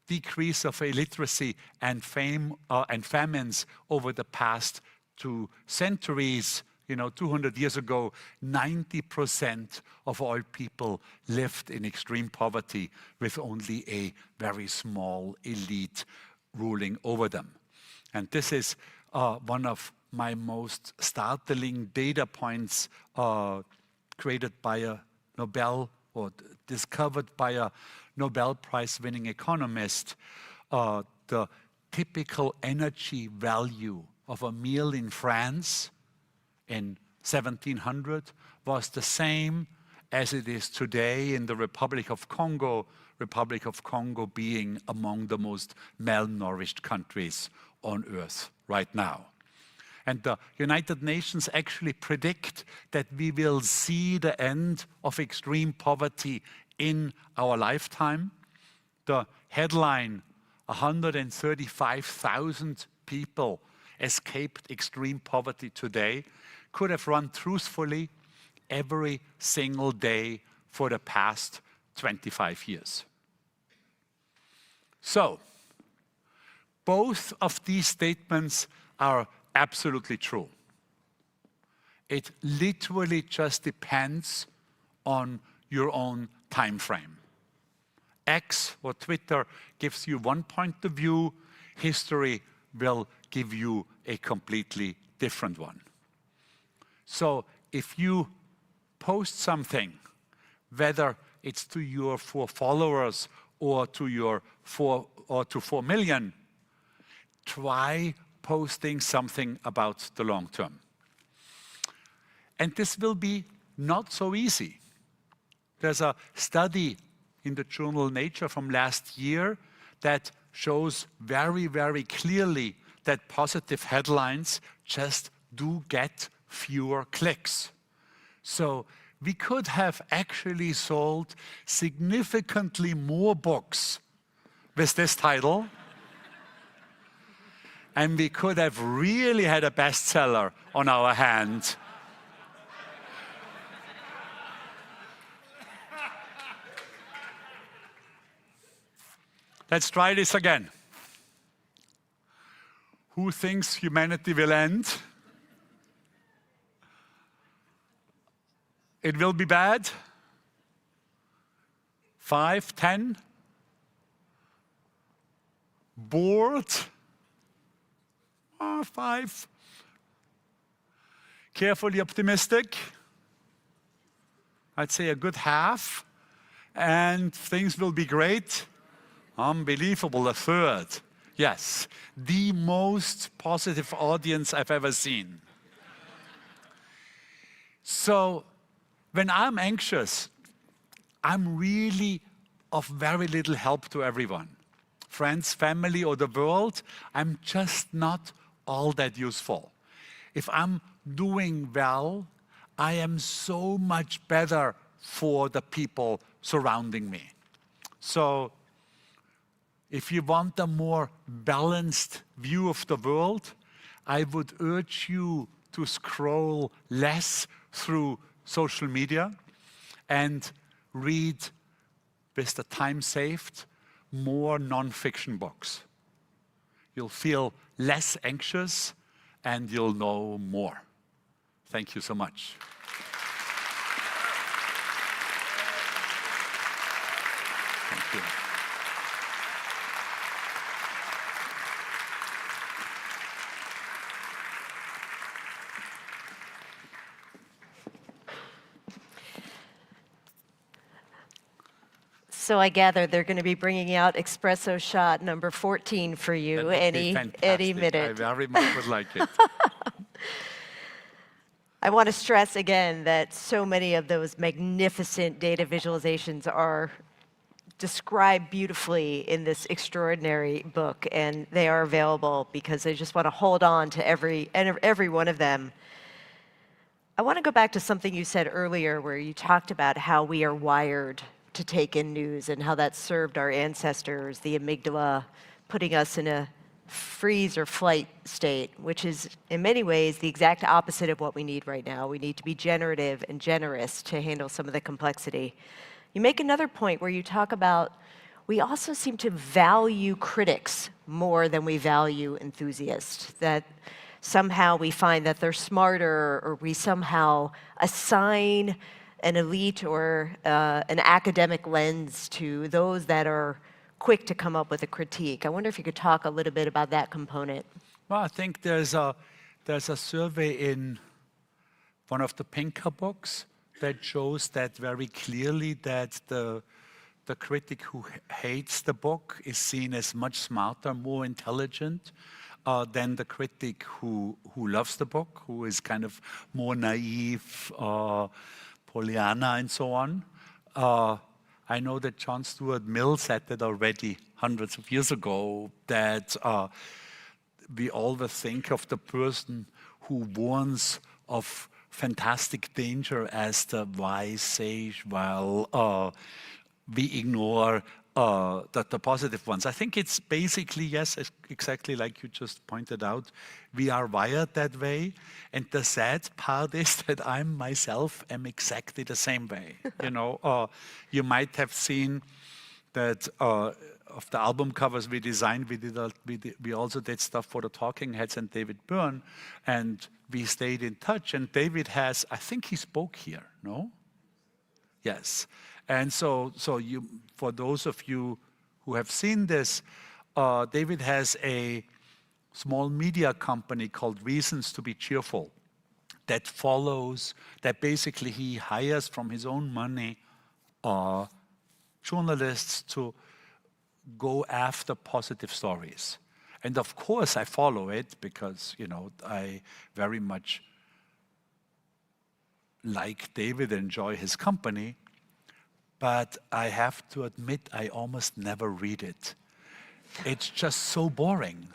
decrease of illiteracy and famines over the past 2 centuries. You know, 200 years ago, 90% of all people lived in extreme poverty with only a very small elite ruling over them. And this is one of my most startling data points created by a Nobel or discovered by a Nobel Prize-winning economist. The typical energy value of a meal in France in 1700 was the same as it is today in the Republic of Congo being among the most malnourished countries on earth right now. And the United Nations actually predict that we will see the end of extreme poverty in our lifetime. The headline, 135,000 people escaped extreme poverty today, could have run truthfully every single day for the past 25 years. So, both of these statements are absolutely true. It literally just depends on your own time frame. X or Twitter gives you one point of view, history will give you a completely different one. So if you post something, whether it's to your 4 followers or to your 4 million, try posting something about the long term. And this will be not so easy. There's a study in the journal Nature from last year that shows very, very clearly that positive headlines just do get fewer clicks. So we could have actually sold significantly more books with this title, and we could have really had a bestseller on our hand. Let's try this again. Who thinks humanity will end? It will be bad? 5, 10? Bored? 5. Carefully optimistic? I'd say a good half. And things will be great? Unbelievable, a third. Yes, the most positive audience I've ever seen. So, when I'm anxious, I'm really of very little help to everyone. Friends, family, or the world, I'm just not all that useful. If I'm doing well, I am so much better for the people surrounding me. So, if you want a more balanced view of the world, I would urge you to scroll less through social media and read, with the time saved, more non-fiction books. You'll feel less anxious and you'll know more. Thank you so much. Thank you. So I gather they're going to be bringing out espresso shot number 14 for you any minute. I very much would like it. I want to stress again that so many of those magnificent data visualizations are described beautifully in this extraordinary book, and they are available because I just want to hold on to every one of them. I want to go back to something you said earlier where you talked about how we are wired to take in news and how that served our ancestors, the amygdala, putting us in a freeze or flight state, which is in many ways the exact opposite of what we need right now. We need to be generative and generous to handle some of the complexity. You make another point where you talk about we also seem to value critics more than we value enthusiasts, that somehow we find that they're smarter, or we somehow assign an elite or an academic lens to those that are quick to come up with a critique. I wonder if you could talk a little bit about that component. Well, I think there's a there's a survey in one of the Pinker books that shows that very clearly, that the critic who hates the book is seen as much smarter, more intelligent than the critic who loves the book, who is kind of more naive, Pollyanna and so on. I know that John Stuart Mill said that already hundreds of years ago, that we always think of the person who warns of fantastic danger as the wise sage, while we ignore the positive ones. I think it's basically, yes, exactly like you just pointed out, we are wired that way. And the sad part is that I myself am exactly the same way. You know, you might have seen that of the album covers we designed, we also did stuff for the Talking Heads and David Byrne, and we stayed in touch. And David has, I think he spoke here, no? Yes. And so you, for those of you who have seen this, David has a small media company called Reasons to be Cheerful that follows, that basically he hires from his own money journalists to go after positive stories. And of course I follow it because, you know, I very much like David, enjoy his company. But I have to admit, I almost never read it. It's just so boring.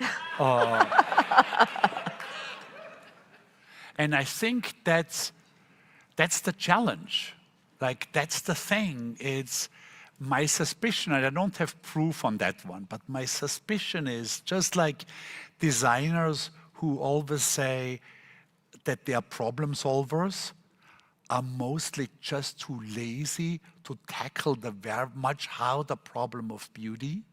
And I think that's the challenge. Like, that's the thing. It's my suspicion, and I don't have proof on that one, but my suspicion is, just like designers who always say that they are problem solvers, are mostly just too lazy to tackle the very much harder problem of beauty,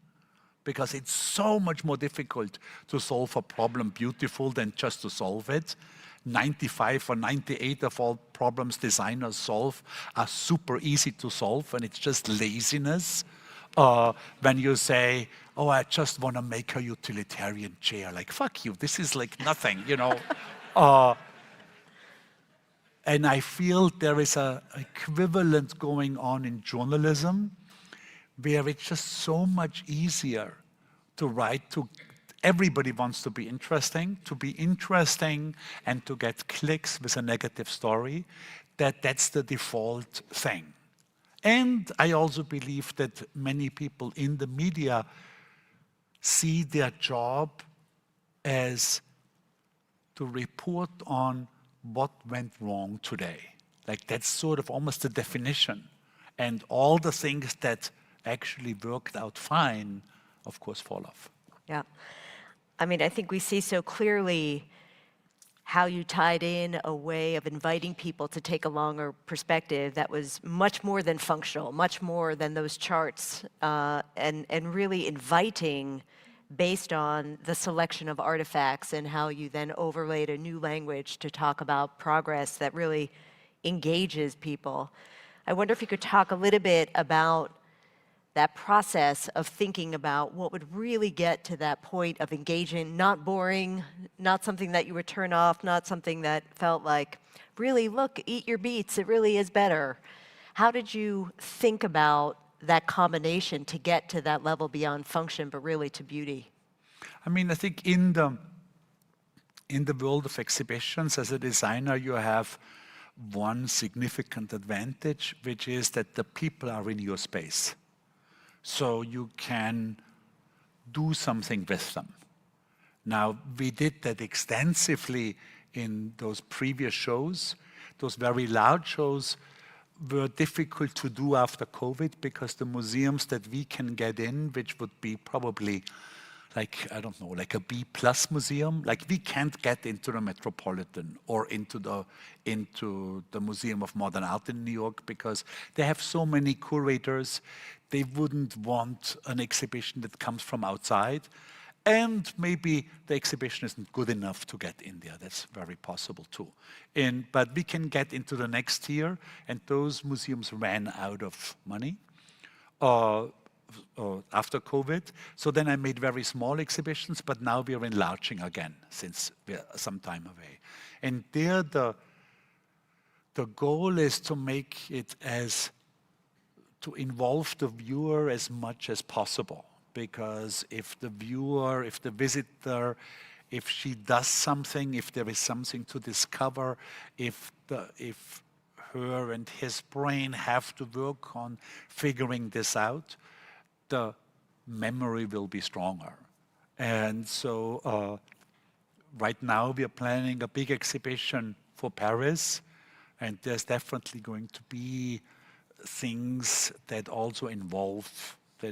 because it's so much more difficult to solve a problem beautiful than just to solve it. 95 or 98 of all problems designers solve are super easy to solve, and it's just laziness. When you say, oh, I just want to make a utilitarian chair, like, fuck you, this is like nothing, you know. And I feel there is an equivalent going on in journalism, where it's just so much easier to write to, everybody wants to be interesting and to get clicks with a negative story, that's the default thing. And I also believe that many people in the media see their job as to report on what went wrong today. Like, that's sort of almost the definition. And all the things that actually worked out fine, of course, fall off. Yeah. I mean, I think we see so clearly how you tied in a way of inviting people to take a longer perspective that was much more than functional, much more than those charts, and really inviting based on the selection of artifacts, and how you then overlaid a new language to talk about progress that really engages people. I wonder if you could talk a little bit about that process of thinking about what would really get to that point of engaging, not boring, not something that you would turn off, not something that felt like, really, look, eat your beets, it really is better. How did you think about that combination to get to that level beyond function, but really to beauty? I mean, I think in the world of exhibitions, as a designer, you have one significant advantage, which is that the people are in your space. So you can do something with them. Now, we did that extensively in those previous shows. Those very large shows were difficult to do after COVID, because the museums that we can get in, which would be probably like, I don't know, like a B+ museum, like we can't get into the Metropolitan or into the Museum of Modern Art in New York, because they have so many curators. They wouldn't want an exhibition that comes from outside. And maybe the exhibition isn't good enough to get in there. That's very possible too. But we can get into the next tier, and those museums ran out of money after COVID. So then I made very small exhibitions, but now we're enlarging again since we're some time away. And there the goal is to make it to involve the viewer as much as possible. Because if the viewer, if the visitor, if she does something, if there is something to discover, if her and his brain have to work on figuring this out, the memory will be stronger. And so right now we are planning a big exhibition for Paris, and there's definitely going to be things that also involve the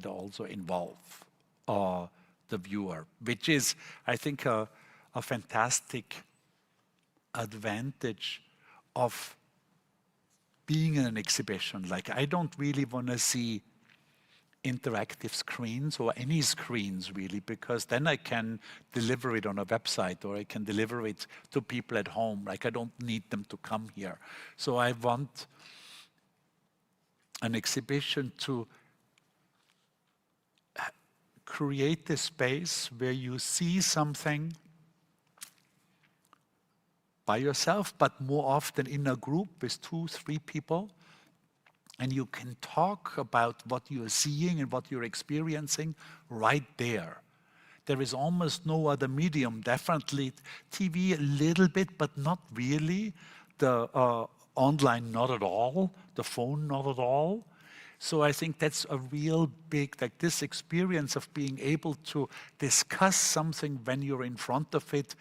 viewer, which is, I think, a fantastic advantage of being in an exhibition. Like, I don't really want to see interactive screens or any screens really, because then I can deliver it on a website or I can deliver it to people at home. Like, I don't need them to come here. So I want an exhibition to create a space where you see something by yourself, but more often in a group with 2, 3 people, and you can talk about what you're seeing and what you're experiencing right there. There is almost no other medium, definitely TV a little bit, but not really. The online, not at all. The phone, not at all. So I think that's a real big, like this experience of being able to discuss something when you're in front of it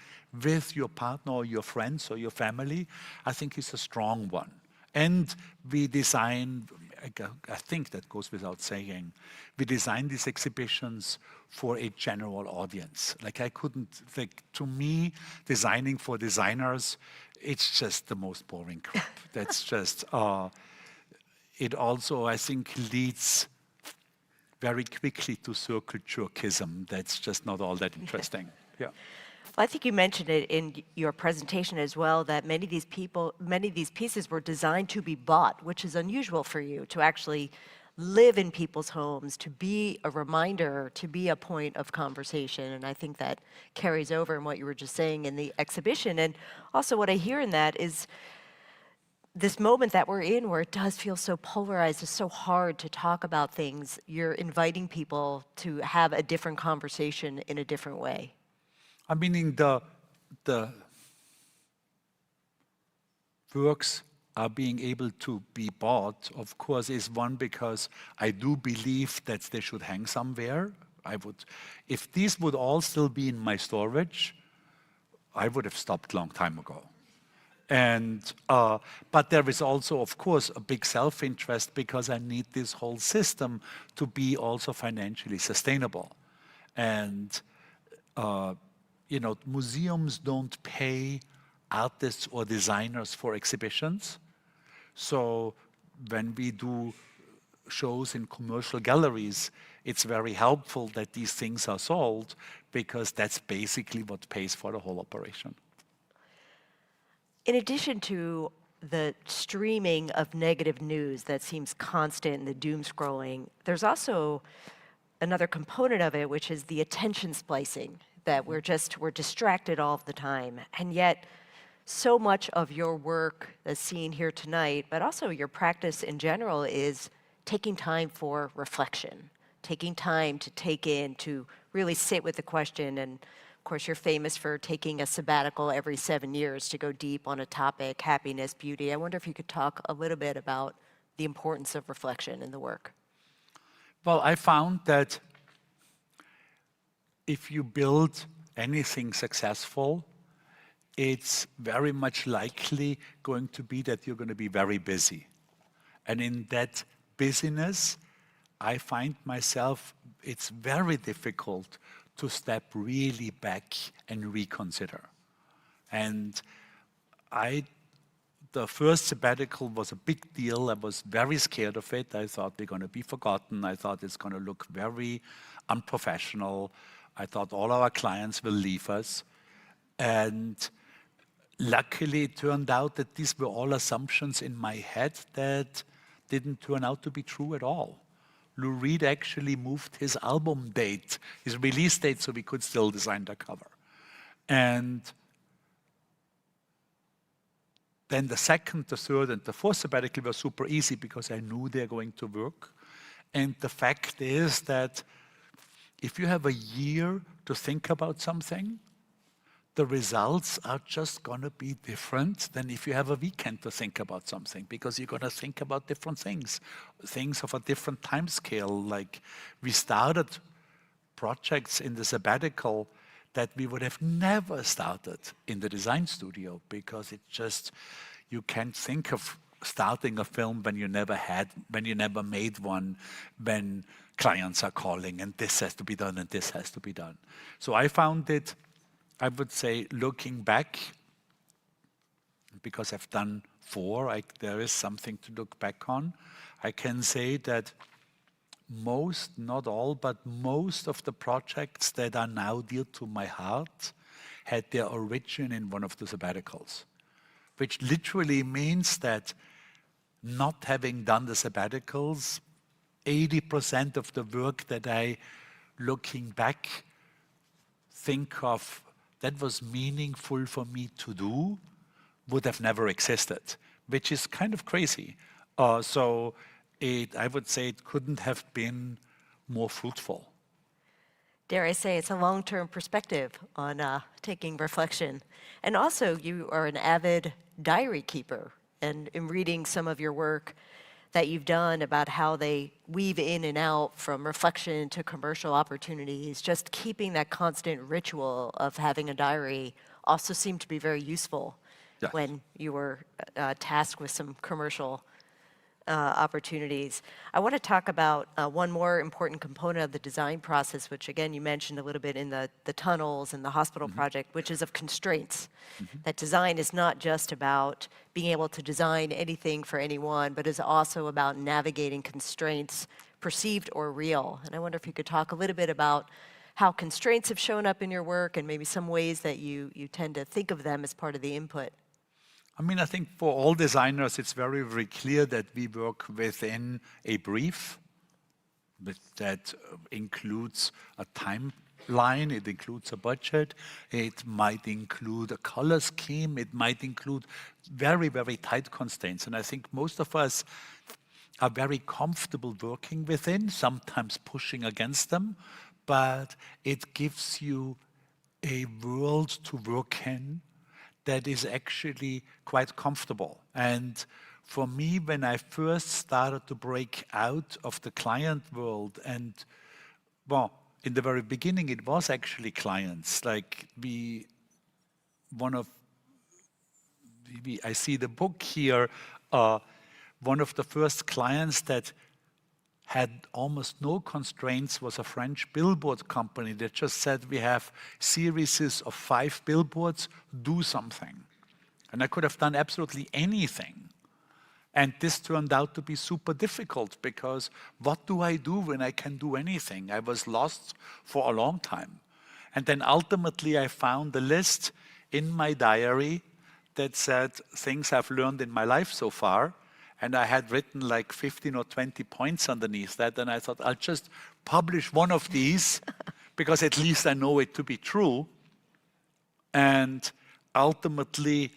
with your partner or your friends or your family, I think is a strong one. And we design, I think that goes without saying, we design these exhibitions for a general audience. Like, I couldn't, like, to me, designing for designers, it's just the most boring crap. That's just, it also, I think, leads very quickly to circle jerkism. That's just not all that interesting. Yeah. Well, I think you mentioned it in your presentation as well, that many of these pieces were designed to be bought, which is unusual for you, to actually live in people's homes, to be a reminder, to be a point of conversation. And I think that carries over in what you were just saying in the exhibition. And also what I hear in that is this moment that we're in, where it does feel so polarized, it's so hard to talk about things. You're inviting people to have a different conversation in a different way. I mean, in the works are being able to be bought, of course, is one, because I do believe that they should hang somewhere. If these would all still be in my storage, I would have stopped a long time ago. And but there is also, of course, a big self-interest, because I need this whole system to be also financially sustainable. And you know, museums don't pay artists or designers for exhibitions. So when we do shows in commercial galleries, it's very helpful that these things are sold, because that's basically what pays for the whole operation. In addition to the streaming of negative news that seems constant and the doom scrolling, there's also another component of it, which is the attention splicing, that we're distracted all the time. And yet, so much of your work as seen here tonight, but also your practice in general, is taking time for reflection, taking time to take in, to really sit with the question. And of course, you're famous for taking a sabbatical every 7 years to go deep on a topic, happiness, beauty. I wonder if you could talk a little bit about the importance of reflection in the work. Well, I found that if you build anything successful, it's very much likely going to be that you're going to be very busy. And in that busyness, I find myself, it's very difficult to step really back and reconsider. And the first sabbatical was a big deal. I was very scared of it. I thought we're going to be forgotten. I thought it's going to look very unprofessional. I thought all our clients will leave us. And luckily, it turned out that these were all assumptions in my head that didn't turn out to be true at all. Lou Reed actually moved his album date, his release date, so we could still design the cover. And then the second, the third, and the fourth sabbatical were super easy because I knew they're going to work. And the fact is that if you have a year to think about something, the results are just going to be different than if you have a weekend to think about something, because you're going to think about different things of a different time scale. Like, we started projects in the sabbatical that we would have never started in the design studio, because it just, you can't think of starting a film when you never made one, when clients are calling and this has to be done and this has to be done. So I found it, I would say, looking back, because I've done 4, there is something to look back on. I can say that most, not all, but most of the projects that are now dear to my heart had their origin in one of the sabbaticals, which literally means that not having done the sabbaticals, 80% of the work that I, looking back, think of that was meaningful for me to do would have never existed, which is kind of crazy. So I would say it couldn't have been more fruitful. Dare I say it's a long-term perspective on taking reflection. And also, you are an avid diary keeper. And in reading some of your work that you've done about how they weave in and out from reflection to commercial opportunities, just keeping that constant ritual of having a diary also seemed to be very useful. Yes. When you were tasked with some commercial opportunities. I want to talk about one more important component of the design process, which again you mentioned a little bit in the tunnels and the hospital project, which is of constraints. That design is not just about being able to design anything for anyone, but is also about navigating constraints, perceived or real. And I wonder if you could talk a little bit about how constraints have shown up in your work and maybe some ways that you tend to think of them as part of the input. I mean, I think for all designers, it's very, very clear that we work within a brief that includes a timeline, it includes a budget, it might include a color scheme, it might include very, very tight constraints. And I think most of us are very comfortable working within, sometimes pushing against them, but it gives you a world to work in that is actually quite comfortable. And for me, when I first started to break out of the client world, and well, in the very beginning, it was actually clients. Like I see the book here, one of the first clients that had almost no constraints was a French billboard company that just said, we have series of 5 billboards, do something. And I could have done absolutely anything. And this turned out to be super difficult, because what do I do when I can do anything? I was lost for a long time. And then ultimately I found a list in my diary that said things I've learned in my life so far. And I had written like 15 or 20 points underneath that. And I thought, I'll just publish one of these because at least I know it to be true. And ultimately,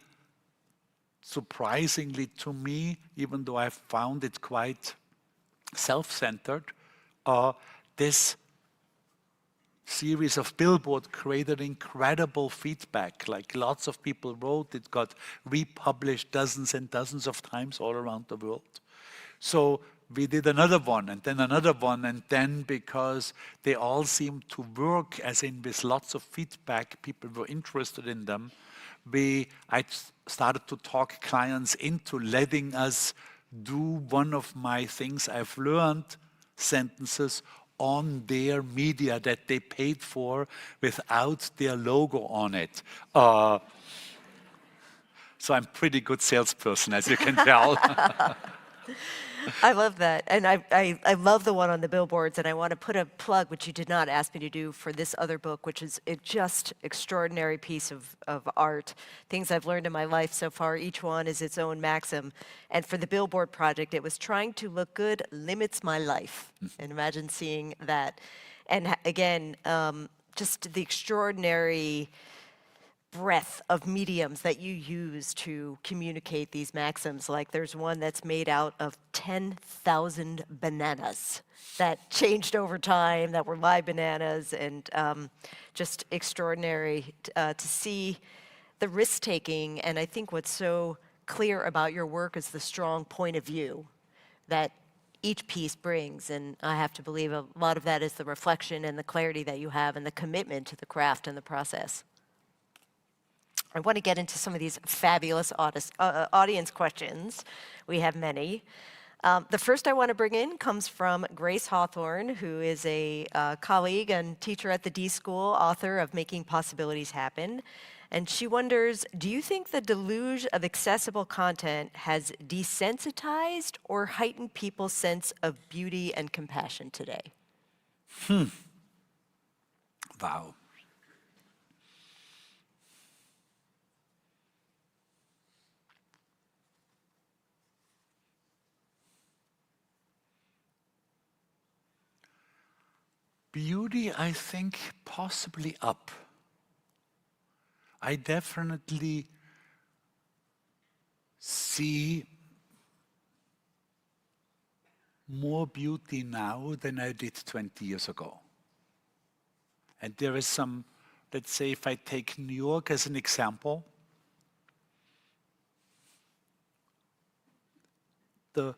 surprisingly to me, even though I found it quite self-centered, this series of billboards created incredible feedback. Like, lots of people wrote, it got republished dozens and dozens of times all around the world. So we did another one, and then another one, and then because they all seemed to work, as in with lots of feedback, people were interested in them, I started to talk clients into letting us do one of my things I've learned sentences on their media that they paid for without their logo on it. So I'm a pretty good salesperson, as you can tell. I love that. And I love the one on the billboards, and I want to put a plug, which you did not ask me to do, for this other book, which is a just extraordinary piece of art. Things I've learned in my life so far, each one is its own maxim. And for the billboard project, it was trying to look good limits my life. And imagine seeing that. And again, just the extraordinary breadth of mediums that you use to communicate these maxims. Like there's one that's made out of 10,000 bananas that changed over time, that were live bananas, and just extraordinary to see the risk-taking. And I think what's so clear about your work is the strong point of view that each piece brings. And I have to believe a lot of that is the reflection and the clarity that you have and the commitment to the craft and the process. I want to get into some of these fabulous audience questions. We have many. The first I want to bring in comes from Grace Hawthorne, who is a colleague and teacher at the D School, author of Making Possibilities Happen. And she wonders, do you think the deluge of accessible content has desensitized or heightened people's sense of beauty and compassion today? Wow. Beauty, I think, possibly up. I definitely see more beauty now than I did 20 years ago. And there is some, let's say if I take New York as an example, the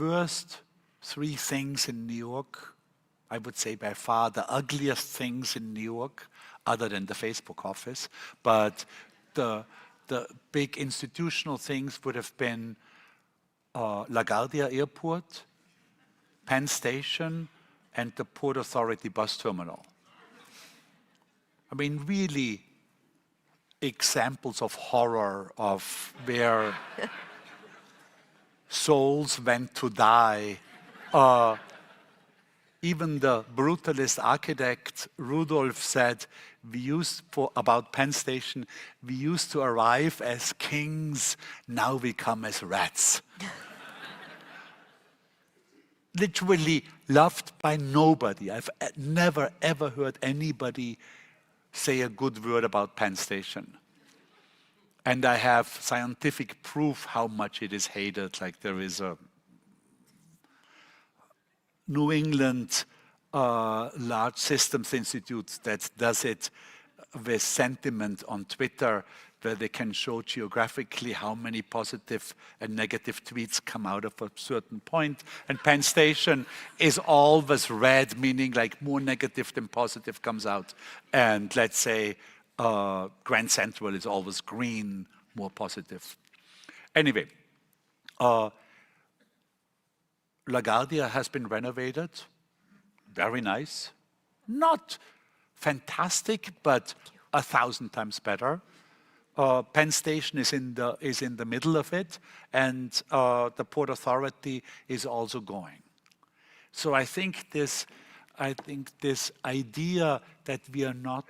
worst three things in New York, I would say by far the ugliest things in New York, other than the Facebook office, but the big institutional things would have been LaGuardia Airport, Penn Station, and the Port Authority bus terminal. I mean, really examples of horror, of where souls went to die. Even the brutalist architect Rudolph said, about Penn Station, we used to arrive as kings, now we come as rats. Literally loved by nobody. I've never ever heard anybody say a good word about Penn Station. And I have scientific proof how much it is hated. Like there is a New England Large Systems Institute that does it with sentiment on Twitter, where they can show geographically how many positive and negative tweets come out of a certain point. And Penn Station is always red, meaning like more negative than positive comes out. And let's say Grand Central is always green, more positive. Anyway, LaGuardia has been renovated, very nice. Not fantastic, but 1,000 times better. Penn Station is in the middle of it, and the Port Authority is also going. So I think this idea that we are not,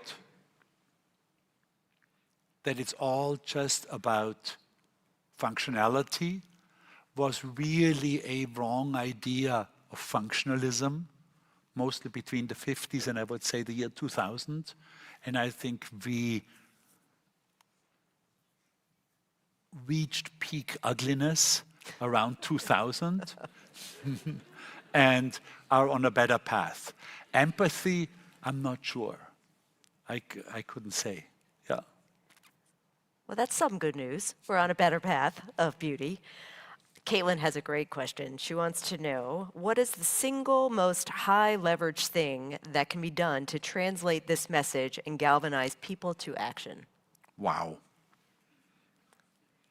that it's all just about functionality, was really a wrong idea of functionalism, mostly between the 50s and I would say the year 2000. And I think we reached peak ugliness around 2000 and are on a better path. Empathy, I'm not sure. I couldn't say, yeah. Well, that's some good news. We're on a better path of beauty. Caitlin has a great question. She wants to know, what is the single most high leverage thing that can be done to translate this message and galvanize people to action? Wow.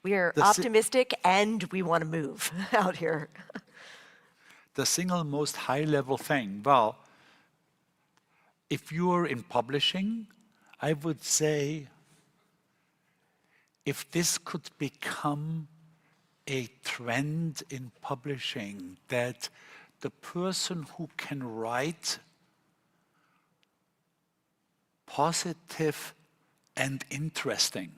We are optimistic and we want to move out here. The single most high level thing, well, if you're in publishing, I would say if this could become a trend in publishing that the person who can write positive and interesting,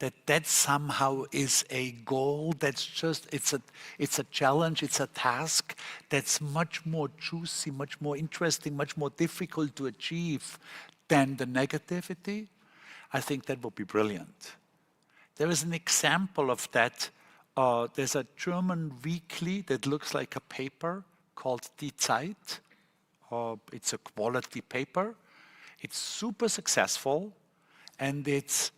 that somehow is a goal, that's just, it's a challenge, it's a task that's much more juicy, much more interesting, much more difficult to achieve than the negativity, I think that would be brilliant. There is an example of that. There's a German weekly that looks like a paper called Die Zeit. It's a quality paper. It's super successful, and it's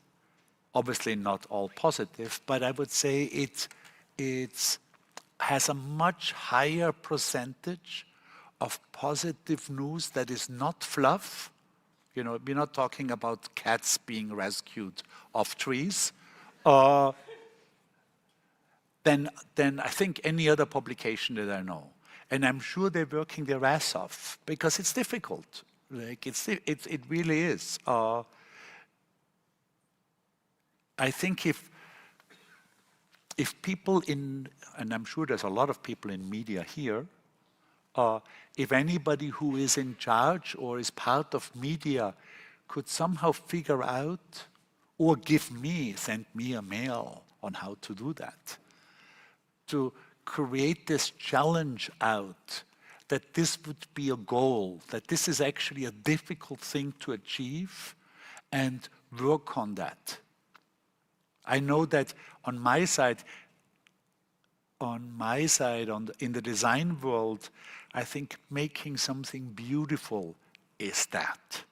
obviously not all positive, but I would say it has a much higher percentage of positive news that is not fluff. You know, we're not talking about cats being rescued off trees. Than I think any other publication that I know. And I'm sure they're working their ass off because it's difficult. Like it really is. I think if people in, and I'm sure there's a lot of people in media here, if anybody who is in charge or is part of media could somehow figure out or send me a mail on how to do that, to create this challenge out, that this would be a goal, that this is actually a difficult thing to achieve, and work on that. I know that on my side, in the design world, I think making something beautiful is that.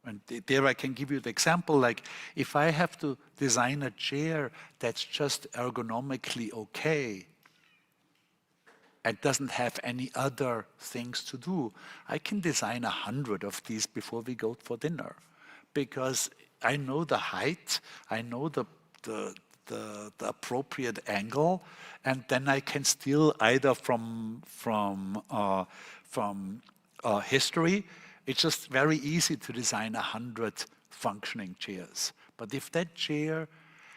And there I can give you the example, like if I have to design a chair that's just ergonomically okay and doesn't have any other things to do, I can design 100 of these before we go for dinner. Because I know the height, I know the appropriate angle, and then I can still either from history, it's just very easy to design 100 functioning chairs. But if that chair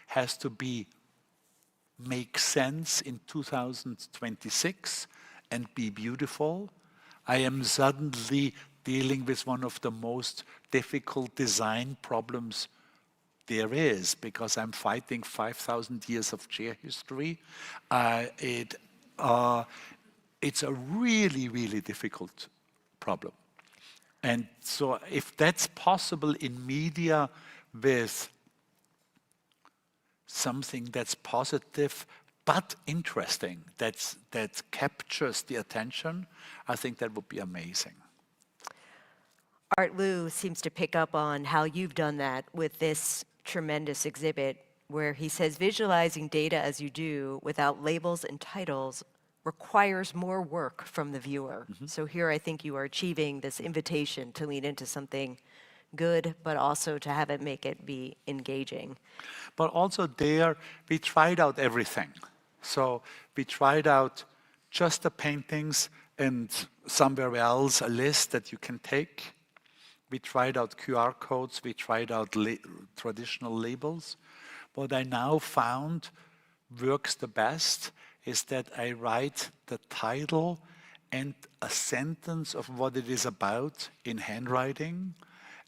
has to make sense in 2026 and be beautiful, I am suddenly dealing with one of the most difficult design problems there is, because I'm fighting 5,000 years of chair history. It's a really, really difficult problem. And so if that's possible in media with something that's positive but interesting, that captures the attention, I think that would be amazing. Art Lou seems to pick up on how you've done that with this tremendous exhibit, where he says visualizing data as you do without labels and titles requires more work from the viewer. Mm-hmm. So here I think you are achieving this invitation to lean into something good, but also to have it make it be engaging. But also there, we tried out everything. So we tried out just the paintings and somewhere else a list that you can take. We tried out QR codes, we tried out traditional labels. What I now found works the best is that I write the title and a sentence of what it is about in handwriting,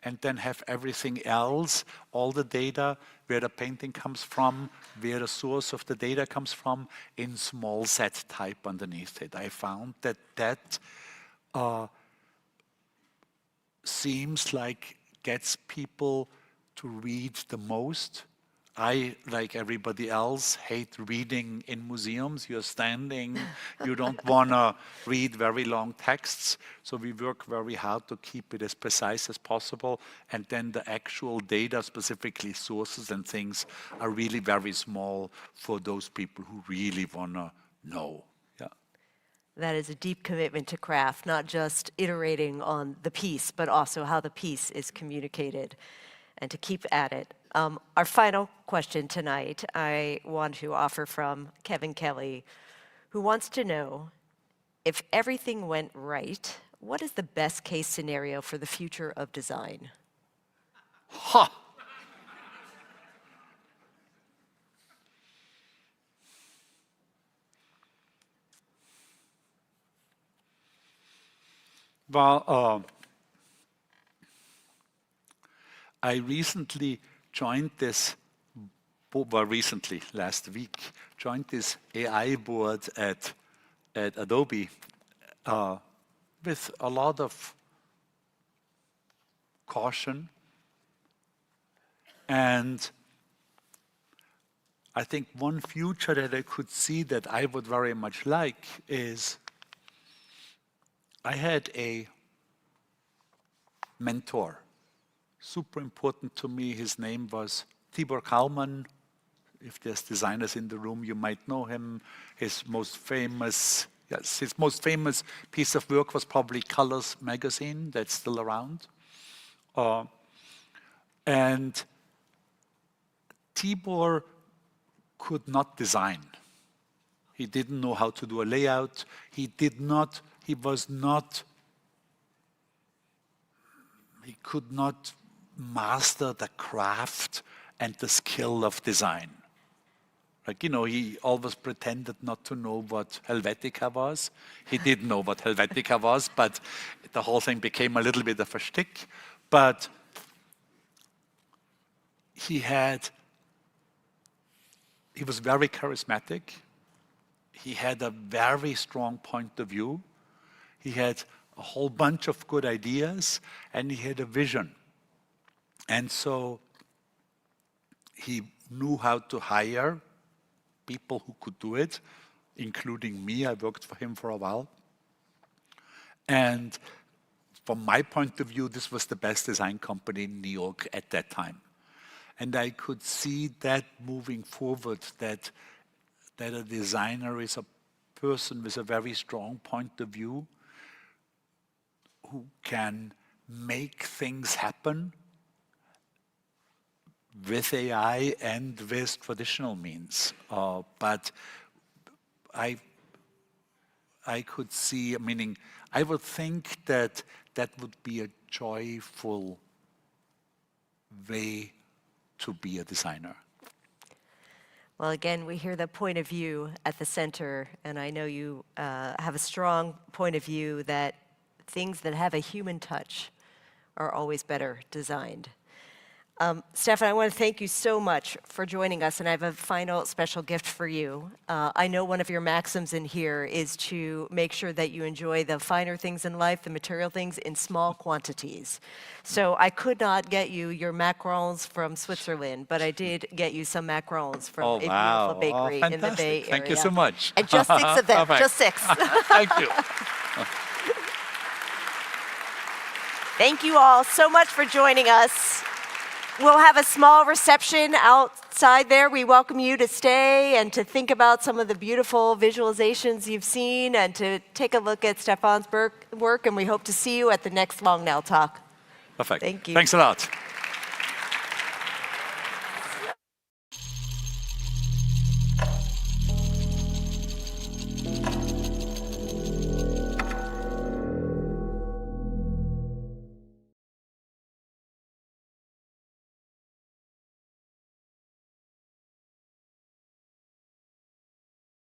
and then have everything else, all the data, where the painting comes from, where the source of the data comes from, in small set type underneath it. I found that seems like gets people to read the most. I, like everybody else, hate reading in museums. You're standing, you don't want to read very long texts. So we work very hard to keep it as precise as possible. And then the actual data, specifically sources and things, are really very small for those people who really want to know. Yeah. That is a deep commitment to craft, not just iterating on the piece, but also how the piece is communicated, and to keep at it. Our final question tonight, I want to offer from Kevin Kelly, who wants to know, if everything went right, what is the best case scenario for the future of design? Ha! Well, I recently joined this, recently, last week, joined this AI board at Adobe with a lot of caution. And I think one future that I could see that I would very much like is I had a mentor, super important to me. His name was Tibor Kalman. If there's designers in the room, you might know him. His most famous piece of work was probably Colors magazine, that's still around. And Tibor could not design. He didn't know how to do a layout. He could not master the craft and the skill of design. Like, you know, he always pretended not to know what Helvetica was. He did know what Helvetica was, but the whole thing became a little bit of a shtick. But he was very charismatic. He had a very strong point of view. He had a whole bunch of good ideas, and he had a vision. And so he knew how to hire people who could do it, including me. I worked for him for a while. And from my point of view, this was the best design company in New York at that time. And I could see that moving forward, that a designer is a person with a very strong point of view who can make things happen with AI and with traditional means. But I could see, meaning, I would think that that would be a joyful way to be a designer. Well, again, we hear the point of view at the center, and I know you have a strong point of view that things that have a human touch are always better designed. Stefan, I want to thank you so much for joining us, and I have a final special gift for you. I know one of your maxims in here is to make sure that you enjoy the finer things in life, the material things, in small quantities. So I could not get you your macarons from Switzerland, but I did get you some macarons from a beautiful bakery in the Bay Area. Thank you so much. And just 6 of them, Perfect. just 6. Thank you. Thank you all so much for joining us. We'll have a small reception outside there. We welcome you to stay and to think about some of the beautiful visualizations you've seen and to take a look at Stefan's work, and we hope to see you at the next Long Now Talk. Perfect. Thank you. Thanks a lot.